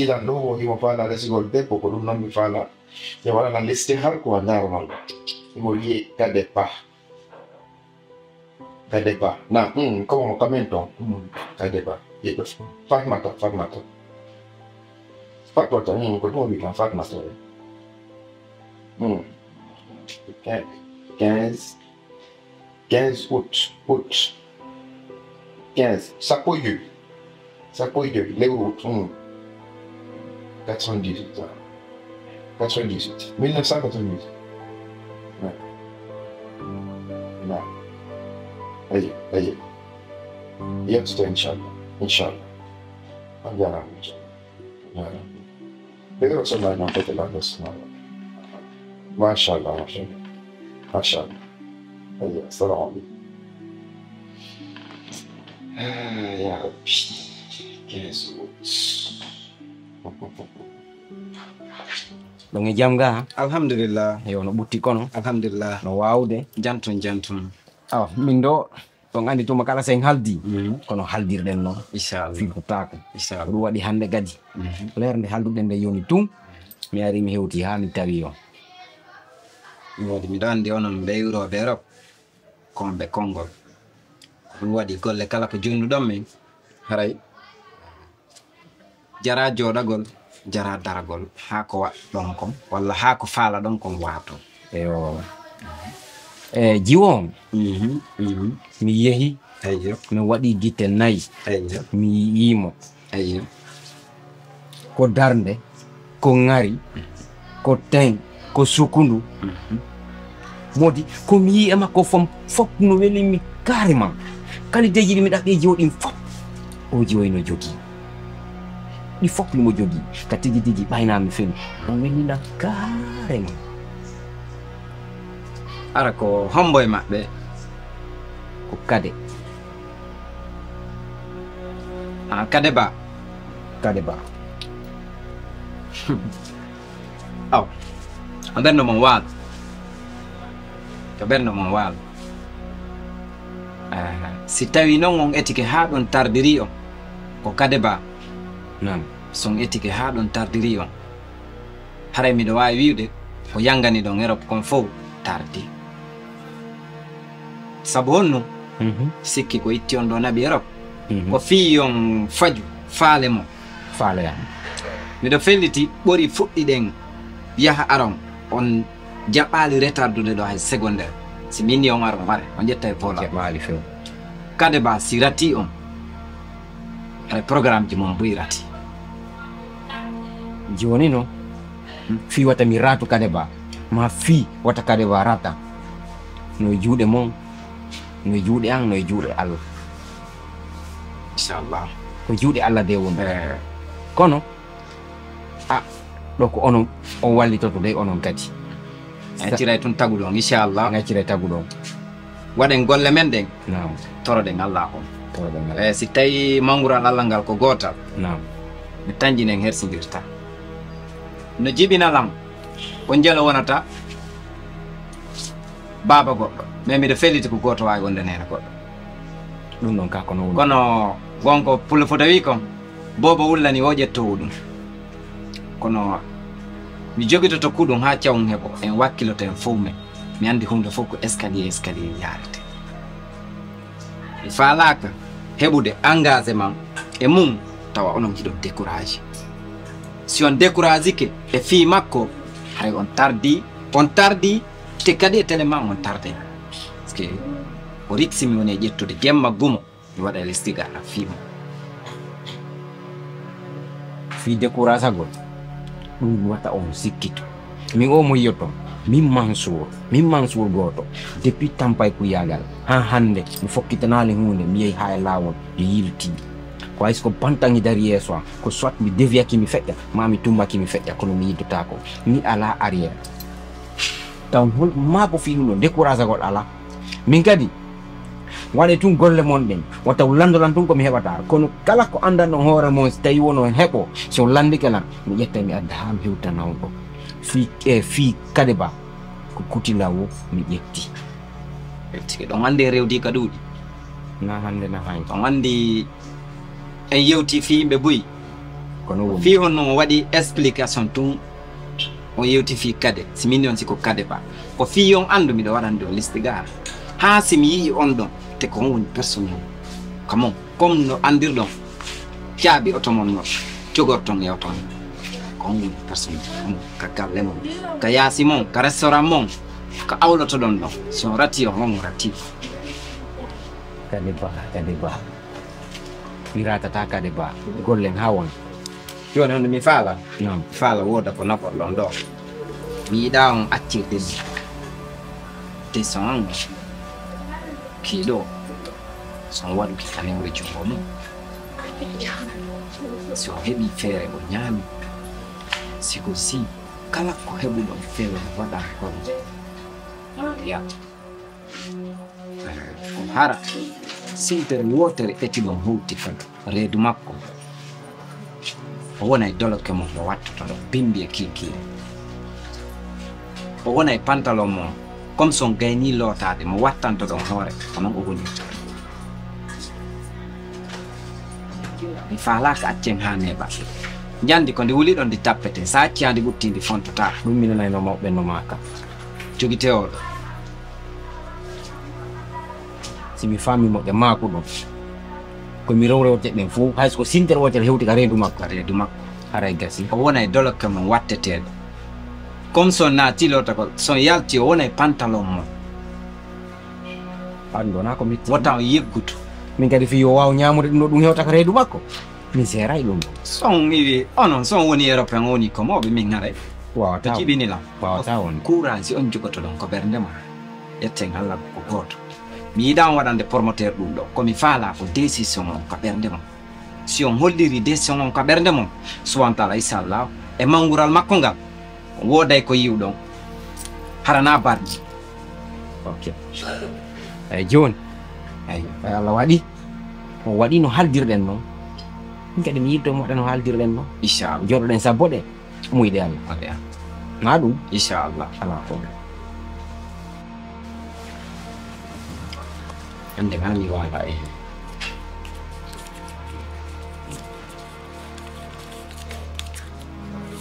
y a no imo fala resigol debbo ko ɗum noon mi fala mi waɗana lesdi har ko darnol imo wiye Kadeba na comme mo kamen ton Kadeba yeɗo Fatmata ko ɗum o wi kan Fatmata 15 août 15 sappo e due l'euro 98 1998 ouais. Allez yettude inchallah andiamo vedo che sono non potete la prossima mashallah allez assalamu ya rabbi 15 août. Ɗon e jam ga? Alhamdulillah. Yo no ɓutti kono? Alhamdulillah. No wawde? Jantun. aw min do on andi to makala sen haldi kono haldirden non Inshallah. fi ko tako Inshallah. ɗum waɗi hande gadi lerde halduɗen nde yoni tum mi ari mi hewti ha mi tawi on Wodi mi ɗo andi onon ɓe Europe Europe komɓe Kongol. Ɗum waɗi golle kala ko jonnuɗon min haray jara joɗagol jara daragol ha ko waɗɗon kon walla ha ko faala ɗon kon wato. eyo jiwo on mi yeehi Ayyo. mi waɗi guite 4 Ayyo. mi yimo Ayyo. ko darde ko ngari ko ten ko sukundu modi ko mi yi e makko fop no welimi carrément qualité ji ɗi mi ɗaɓɓe joɗin fop o jiwoyno jogui ɗi fop nimo jogui ka tigi tigi ɓaynami feni on welina carrément Ara ko hombo e maɓɓe. ko kade Kade ba. kade ba Aw. Ɓernde mon waalo. To ɓernde mon waalo. Si tawi noon on etike ha ɗon tardiri on ko kade ba. nam Son etike ha ɗon tardiri on. Haray miɗo wawi wiwde ko yangani ɗon Europe kon fof tardi. Sabu honno sikki ko itti on ɗo naɓi Europe ko fi on faju faale mo. faaloyam Miɗo felliti ɓuri fuɗɗiɗen yaha aron on jaɓɓali retardude ɗo hay secondaire. Si minni on aron ware on ƴetta e vola. jaɓɓali few Kade ba si rati on hay programme ji mon boyi rati. joni no fi wata mi ratu kade ba ma fi wata kade ba rata no juuɗe mon no juuɗe an no juuɗe Allah Inchallah. ko juuɗe Allah de woni kono ɗo ko onon on wallitoto de onon kadi Entiray tun tagu ɗon inchallah. gaccire tagu ɗon Waɗen golle men ɗen nam toroɗen Allah on. tawɗe ngal Si tawi mangural Allah ngal ko gotal nam mi tanjinen hersidirta. No jibinalam ko jelo wonata baba goɗɗo mais miɗo felliti ko goto wawi wonde nene goɗɗo. ɗum ɗon ka kono woni Kono gonko pulle fota wi kon bobo wullani o ƴettowo ɗum kono mi jogitoto kuɗum ha cawum heɓo en wakkiloto en fof men mi andi hunde fof ko escalier yarete. Mi falaka heɓude engagement e mum tawa onon jiɗon découragé. Si on découragike e fii makko hay on tardi te kadi e téléma on tarde parce que o riksimi woni e ƴettude gemma gumo mi waɗa e lestiga ala fiimo. fi décourage agol ɗum watta on sikkito min o mo yiyotto min Mansour goto depuis tampay kuyagal ha hande mi fokkitanali hunde mi yehi ha e lawol mi yilti ko hayso ko bantangi dari yeeso am ko soit mi déviaki mi feƴƴa ma mi tumbaki mi feƴƴa kono mi yiddotako mi ala arrière taw mabo fi ɗum ɗo décourage agol ala min kadi waɗe tun golle mon ɗen watta landolan tun komi heɓata kono kala ko andanɗo hoore mon so tawi wono heeɓo so landike lan mi ƴetta mi adda ha mi hewtana on ɗo fi kade ba ko kutilawo mi ƴetti Tigi ɗon andi rewdi ka ɗuuɗi na hande na hay on andi en yewti fi yimɓe boyi kono woni fi on noon waɗi explication tun on yewti fi kade si min on siko kade ba ko fi on andu miɗo waɗande o listigara ha simi yii on ɗon te ko on woni personne kamon comme no andirɗon caaɓi otomon no jogorton yewton ko on woni personne on ka galle mon ka yaasi mon ka restaurant mon ko awloto ɗon ɗon si on rati on rati. kade ba mi ratata kade ba gollen ha won joni honde mi faala nam faala woda ko nafoɗon ɗo mi yiɗa on accirde te son kiiɗo son waɗuki kanewre jungo mum si o heɓi feere o ñaami siko si kala ko heɓuɗon feere waɗa kono ya o hara sintere wotere etiɗon huwti kan reedu makko o wona e doloke mum o wattoto ɗo bimbi e kiikiire o wona e pantalon mum comme son gayni lotade mo wattanto don hoore onon o woni mi faala ka accen ha neba jandi ko ndi wuli don di tappete sa accandi buttindi fontota ɗum minanayno mawɓe no maka jogite oɗo simi fami moƴƴa maako ɗon komi rewrewte ɓen fof hayso ko sintere wotere hewti ka reedu makko haray gasi o wona e dolokke mum watteteɗo comme son natilota ko son yalti o wona e pantalon mum an ɗona ko mitti wota o yeggutu min kadi fi yo waw ñamude ɗum ɗo ɗum hewta ka reedu makko min seeray ɗum son iwi onon son woni européen woni ko mawɓe min haray wawata to jiɓinilam wawata on courage on jogoto ɗon ko ɓerdema yetten allah ko goto mi yiɗan waɗande promoteur ɗum ɗo komi faala ko décision on ko ɓernde mum si on holliri décision on ko ɓernde mum subahantala inchallah e mawgural makko ngal wooday ko yiwɗon harana barji ok eyyi joni eyyi allah waɗi o waɗi no haldirɗen noon min kadi mi yiddo moɗa no haldirɗen noon inchallah joɗoɗen sabboɗe muyɗe allah waɗe na ɗum inchallah ala problème ande ma mi wawa e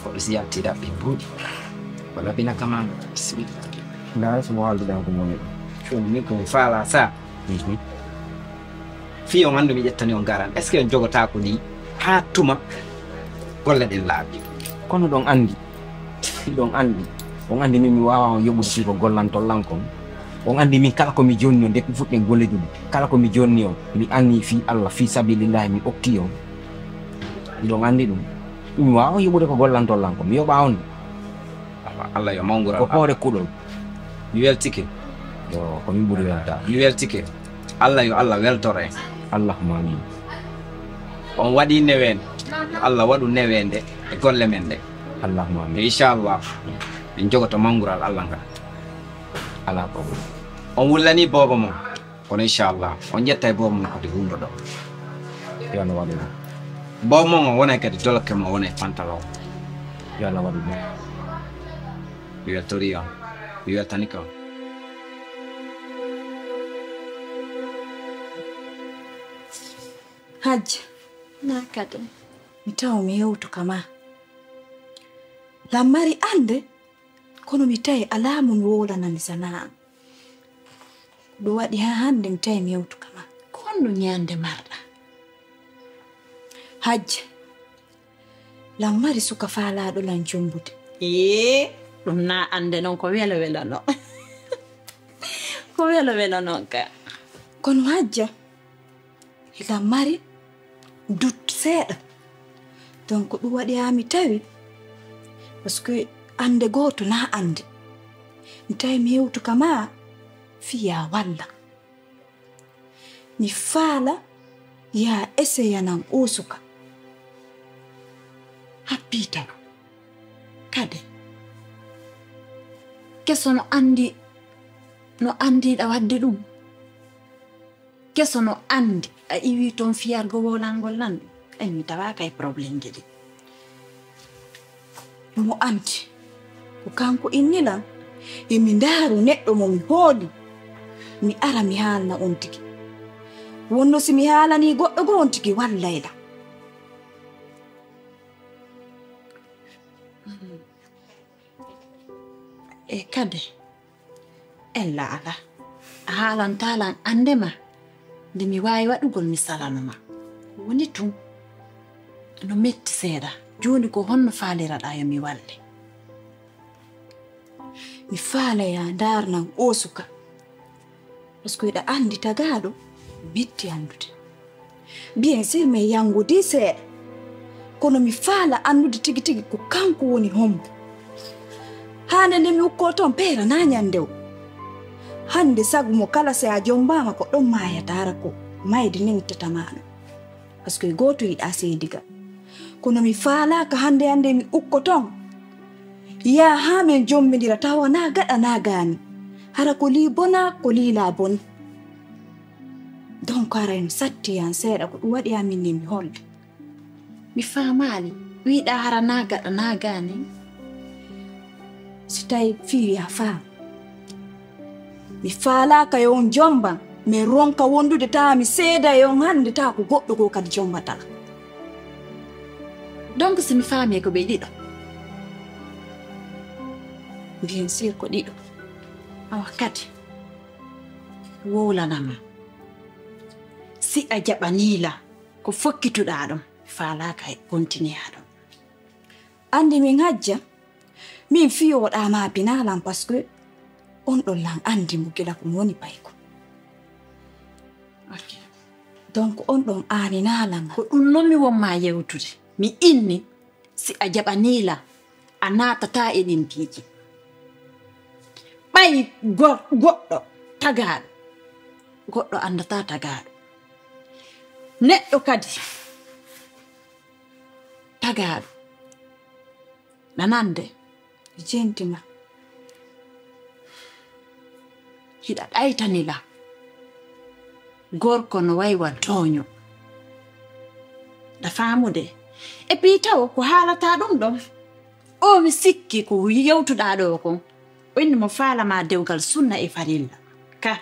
koɗo si yaltiɗa ɓe buuɗi wala bina kama bismillah nda somo halduɗen ko moni ɗo ɗum min komi faala sa fi on andu mi ƴettani on garan est ce que on jogota ko ni ha tuma golle ɗen laaɓi kono ɗon andi ɗon andi on andi min mi wawa on yoɓude si ko gollantollan kon on andi min kala komi jonni on nde mi fuɗɗen golleji ɗum kala komi jonni on mi anni fi allah fi sabilillahi mi okki on ɗon andi ɗum mi wawa on yoɓude ko gollantollan kon mi yoɓa on allah yo mawgural ko hoore kuɗol mi weltike yo ko min ɓuuri welta mi weltike allah yo allah weltoro en allahumma amin on waɗi newende allah waɗu newende e golle men nde allahumma amin inchallah min jogoto mawgural allah ngal ala problème on wullani booba mum kono inchallah on ƴetta e booba mum kadi hunde ɗo yo allah waɗu ɗum booba mum o wona kadi dolokke mum wona e pantalon yo allah waɗu ɗum mi weltori on mi weltani ko Hajja, na kadi mi tawa mi yewtu kama. Lammari ande, kono mi tawi alamu mi wolanani sana'a. Ɗum waɗi ha hande mi tawi mi yewtu kama. konno ñande marɗa Hajja, lammari suka faalaɗo lan jumbude. ɗum na ande noon ko welo welo no ko welo welo noon ka Kono Hajja, lammari dut seeɗa. Donc ɗum waɗi ha mi tawi, parce que ande goto na ande. Mi tawi mi yewtu kama fiya walla. Mi faala ya essaye nan o suka. happitano kade keso no andiɗa wadde ɗum keso no andi a iwi toon fiyargo wolangol nan ɗum mi tawaka e probléme je ɗi Mo andi ko kanko innilan emi ndaaru neɗɗo mo mi hooli mi ara mi haalna on tigi. Wonno si mi haalani goɗɗo go on tigi wallayla. e kade ella ala a haalantalan andema nde mi wawi waɗugol mi salanoma woni tun no metti seeɗa joni ko honno faaliraɗa yo mi walle Mi faala ya ndarnan o suka. Parce que ɗa andi tagaɗo metti andude. Bien sûr mi yangudi seeɗa. Kono mi faala andude tigi tigi ko kanko woni hombo. Hande nde mi ukko toon peera na ñandew. Hande sagu mo kala se a jombama ko ɗon mayatara ko mayde nengtatamaɗo. Parce que goto yiɗa seydiga. Kono mi faalaka hande hande mi ukko toon. Ya ha min jommidira tawa na gaɗa na gani. Hara ko li bona ko lila boni. Donc ara en satti yan seeɗa ko ɗum waɗi amin ni mi holde. mi famali wiɗa hara na gaɗa na gani Si tawi fiwi a faam. mi faalaka yon jomba mi ronka wondude ta mi seeda yon hande ta ko goɗɗo ko kadi jombata donc si mi faami ko ɓe ɗiɗo bien sûr ko ɗiɗo awa kadi wowlanama si a jaɓanila ko fokkituɗa ɗum faalaka e continue ɗum andi min hajja min fiyoɗama binalan par ce que on ɗon lan andi mo gila ko mi woni payko okay. donc on ɗon aaninalan ko ɗum noon mi wonma yewtude mi inni si a jaɓanila a natata e ɗin piiji ɓay goɗɗo tagaɗo goɗɗo andata tagaɗo neɗɗo kadi tagaɗo nanande jentima hiɗa ɗaytanila gorko no waywa doño da famude e puis taw ko haalata ɗum ɗon o mi sikki ko yewtuɗa ɗo ko o inni mo faalama dewgal sunna e farilla ka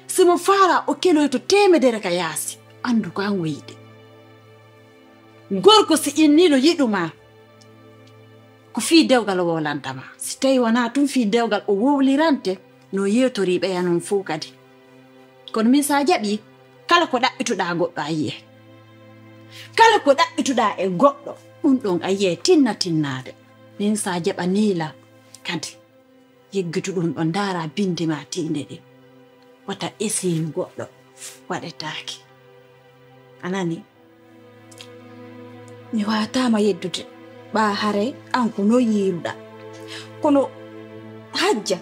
simo faala o keloyto temedere ka yaasi andu ko an woyiɗe gorko si innino yiɗuma ko fii dewgal o wowlantama si tawi wona tun fii dewgal o wowlirante no yeetori ɓeya noon fof kadi kono min sa jaɓi kala ko ɗaɓɓituɗa goɗɗo a yiye kala ko ɗaɓɓituɗa e goɗɗo ɗum ɗon a yiye tinna tinnade min sa jaɓanila kadi yeggitu ɗum ɗo ndaara bindi ma tinde ɗin wata esinu goɗɗo waɗetaki anani mi watama yeddude ɓa hare an ko no yiruɗa kono hajja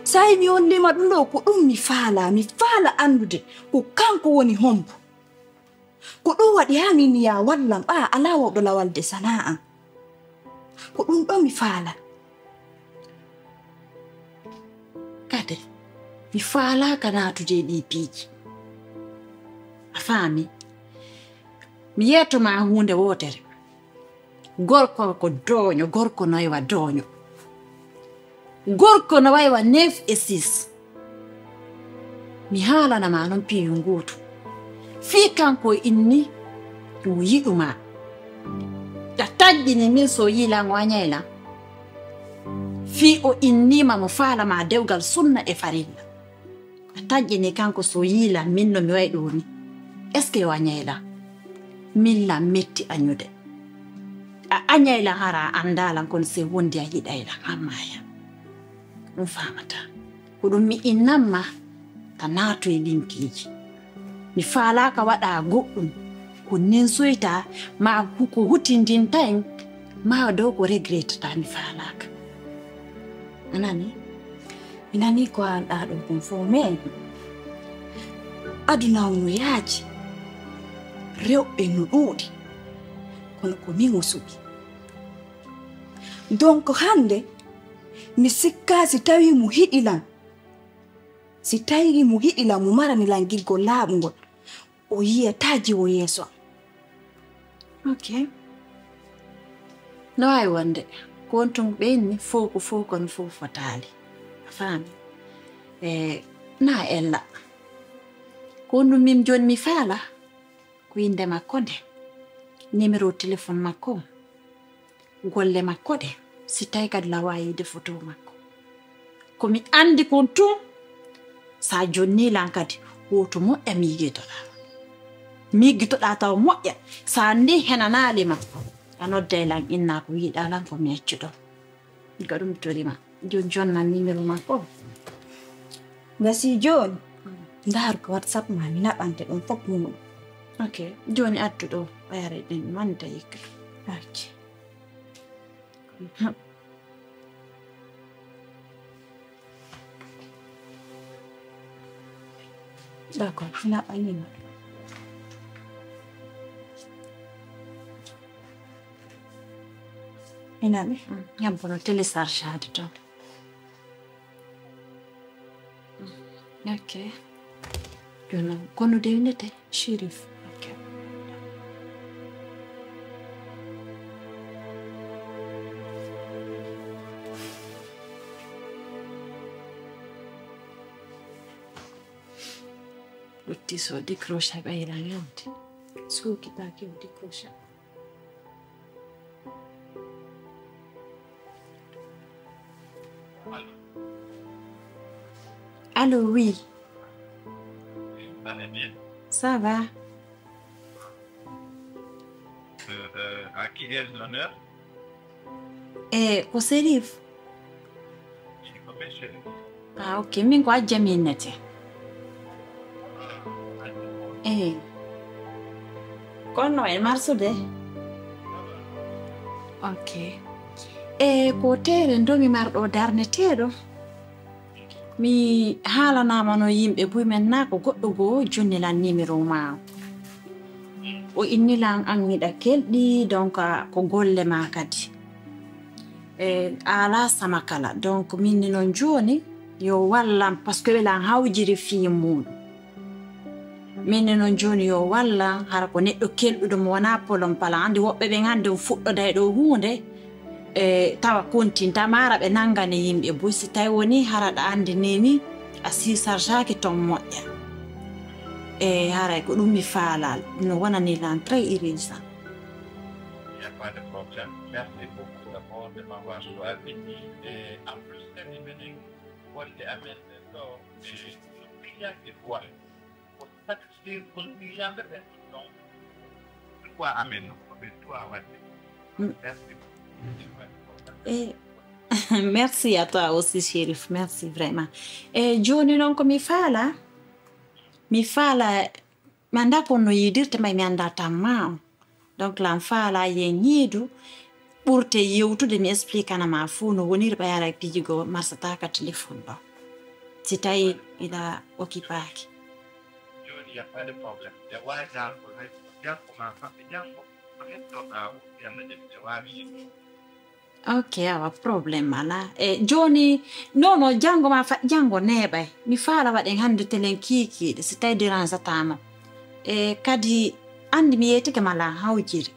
sai mi wondima ɗum ɗo ko ɗum mi faala andude ko kanko woni hombo ko ɗum waɗi ha min ya wallam ɓa ala wawɗo lawalde sana'a ko ɗum ɗo mi faala kade mi faalaka natude ɗi piiji a faami mi yettoma hunde wotere gorko ko doño gorko no waywa doño gorko no waywa 9 et 6 mi haalanama noon piiyu nguutu fii kanko inni ɗum yiɗuma ta taƴƴini min so yilango a ñayla fii o innima mo faalama dewgal sunna e farilla a taƴƴini kanko so yilan min no mi way ɗo ni est ce que yo a ñayla min la metti añude a añayla hara andalan kono se wondi a yiɗayla hammaya ɗum famata ko ɗum mi innanma ta naatu e limpiiji mi faalaka waɗa goɗɗum ko nensoyta ma ko hutindinta en ma dow ko regrettata mi faalaka anani mi nani ko alɗa ɗo ɗum fo mais aduna no yaaji rewɓe no ɗuuɗi kono ko min o suɓi donc hande mi sikka si tawi mo hiɗilan si tawi mo hiɗilan mo maranilan gilgol laaɓugol o yiyata jiwo yeeso ok no wawi wonde ko wontum ɓenni fof ko fof kono fof fotali a faami na ella ko wondum min joni mi faala ko inde makko nde numéro téléphone makko golle makko ɗe si tawi kadi lawa yide photo makko komi andi kon tum sa jonnilan kadi woto moƴƴa mi yiggitoɗa taw moƴƴa sa ndi henanalima a noddelan inna ko yiɗalan ko mi yeccuɗo ga ɗum torima joni jonnan numéro makko gasi joni ndar ko whatsapp ma mi naɓante ɗum fof muɗum ok joni adduɗo ɓayre ɗen manta yikka ok d'accord mi naɓanima inaɓe yambono téléchargeade toon ok joni kono dewnete chérif ok lutti so décrocha ɓayrangante suukitaake o décrocha. Allô, oui. Ça va? À qui est l'honneur? Ko Serif. Ah, ok. Min ko Adja Minete. Kono en marsude? Ok. Ko tere ndomi marɗo darneteɗo. Mi haalanama no yimɓe buy men na ko goɗɗo goo jonnilan numéro ma o innilan an miɗa kelɗi donc ko golle ma kadi ala sama kala donc minni noon joni yo wallam par ce que ɓelan hawjiri fii muɗum minni noon joni yo wallam hara ko neɗɗo kelɗuɗo mo wona polon pala andi woɓɓe ɓen hande fuɗɗoda e ɗo hunde tawa kontinta mara ɓe nangane yimɓe boy si tawi woni haraɗa andi neni a sisarjaki ton moƴƴa haray ko ɗum mi faalal no wonani lan très irrisa. Il n'y a pas de problème. Merci beaucoup d'abord de m'avoir choisi. Et en plus, c'est devenu pour les amener le client de quoi pour satisfaire le client de personne. Pourquoi amener toi, merci beaucoup. Merci à toi aussi, Chérif. Merci vraiment. Joni non ko mi faala mi anda ko no yidirte may mi anda tamma donc lan faala ye ñiidu ɓurte yewtude mi expliquana ma fuu no woniri ɓayara pijigo marsata ka téléphone ɗo si tawi ila occupaki. Joni, il n'y a pas de problème. Ok, awa problem ala. Joni, no jango ma fa jango neɓay. Mi faala waɗen hande telen kikiɗe si tawi dérange tama. Kadi andi mi yetike mala hawjiri.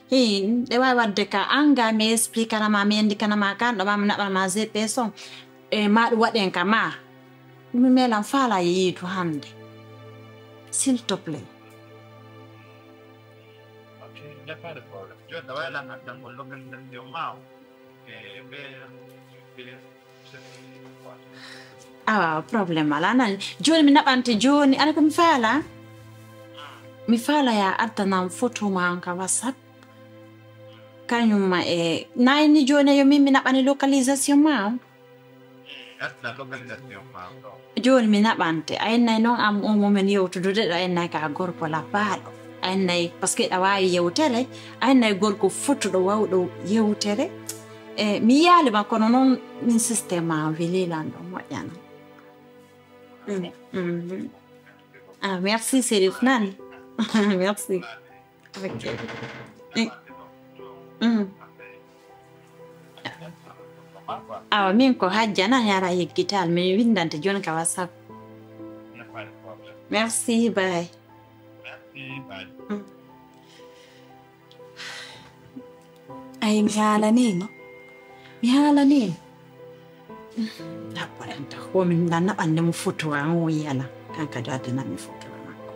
Ɗe wawi wadde ka anga mi expliquanama mi endikanama kanɗo ma mi naɓanama GPS on. Ma ɗum waɗen ka ma. Mi melan faala yeyitu hande. S'il te plaît. Il n'y a pas de problème. Je dois aller dans l'organisation. Ah, problème ala joni mi naɓante joni ana ko mi faala ya addanam photo ma ka WhatsApp kañum ma nayni joni yo min mi naɓani localisation ma joni mi naɓante ayennay noon am on momin yewtudude ɗo ayennay ka gorko labbaaɗo ayennay par ce que ɗa wawi yewtere ayennay gorko fotuɗo wawɗo yewtere mi yaalima kono noon min systéme ma welilan ɗo moƴƴano. Ah, merci Serif nan. Merci. Okay. Awa min ko hajja nan yara yeggital mi windante joni ka WhatsApp. Merci, bye. Merci, bye. Ay mi haalanino. Mi haalanino. Laɓɓorenta komin lan naɓande mo photo an o yala kanka do addanami photo makko.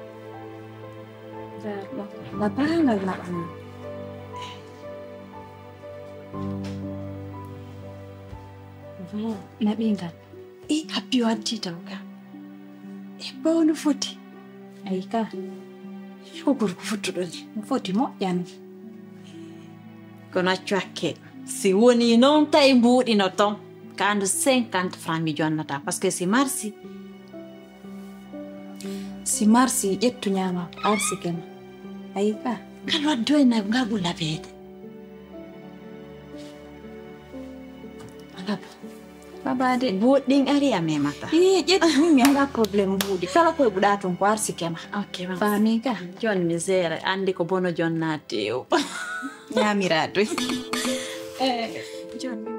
Labangal naɓan. Naɓingal. Habbi waddi taw ka. Bawno foti. Ay ka. Ko gorko fottuɗo ni. Foti moƴƴani. Kono accu hakke. Si woni noon tawi mbuuɗino ton. Kandu 50 francs mi jonnata parce que si marsi ƴettu ñama arsi kema ayi ka kala waddoyna ngal ɓulla beede babade boɗɗin ari a memata ƴettu min mi anda probléme mbuuɗi kala koye ɓuɗa ton ko arsi kema ok fami ka joni misére andi ko bono jonnate o ñamiradoy joni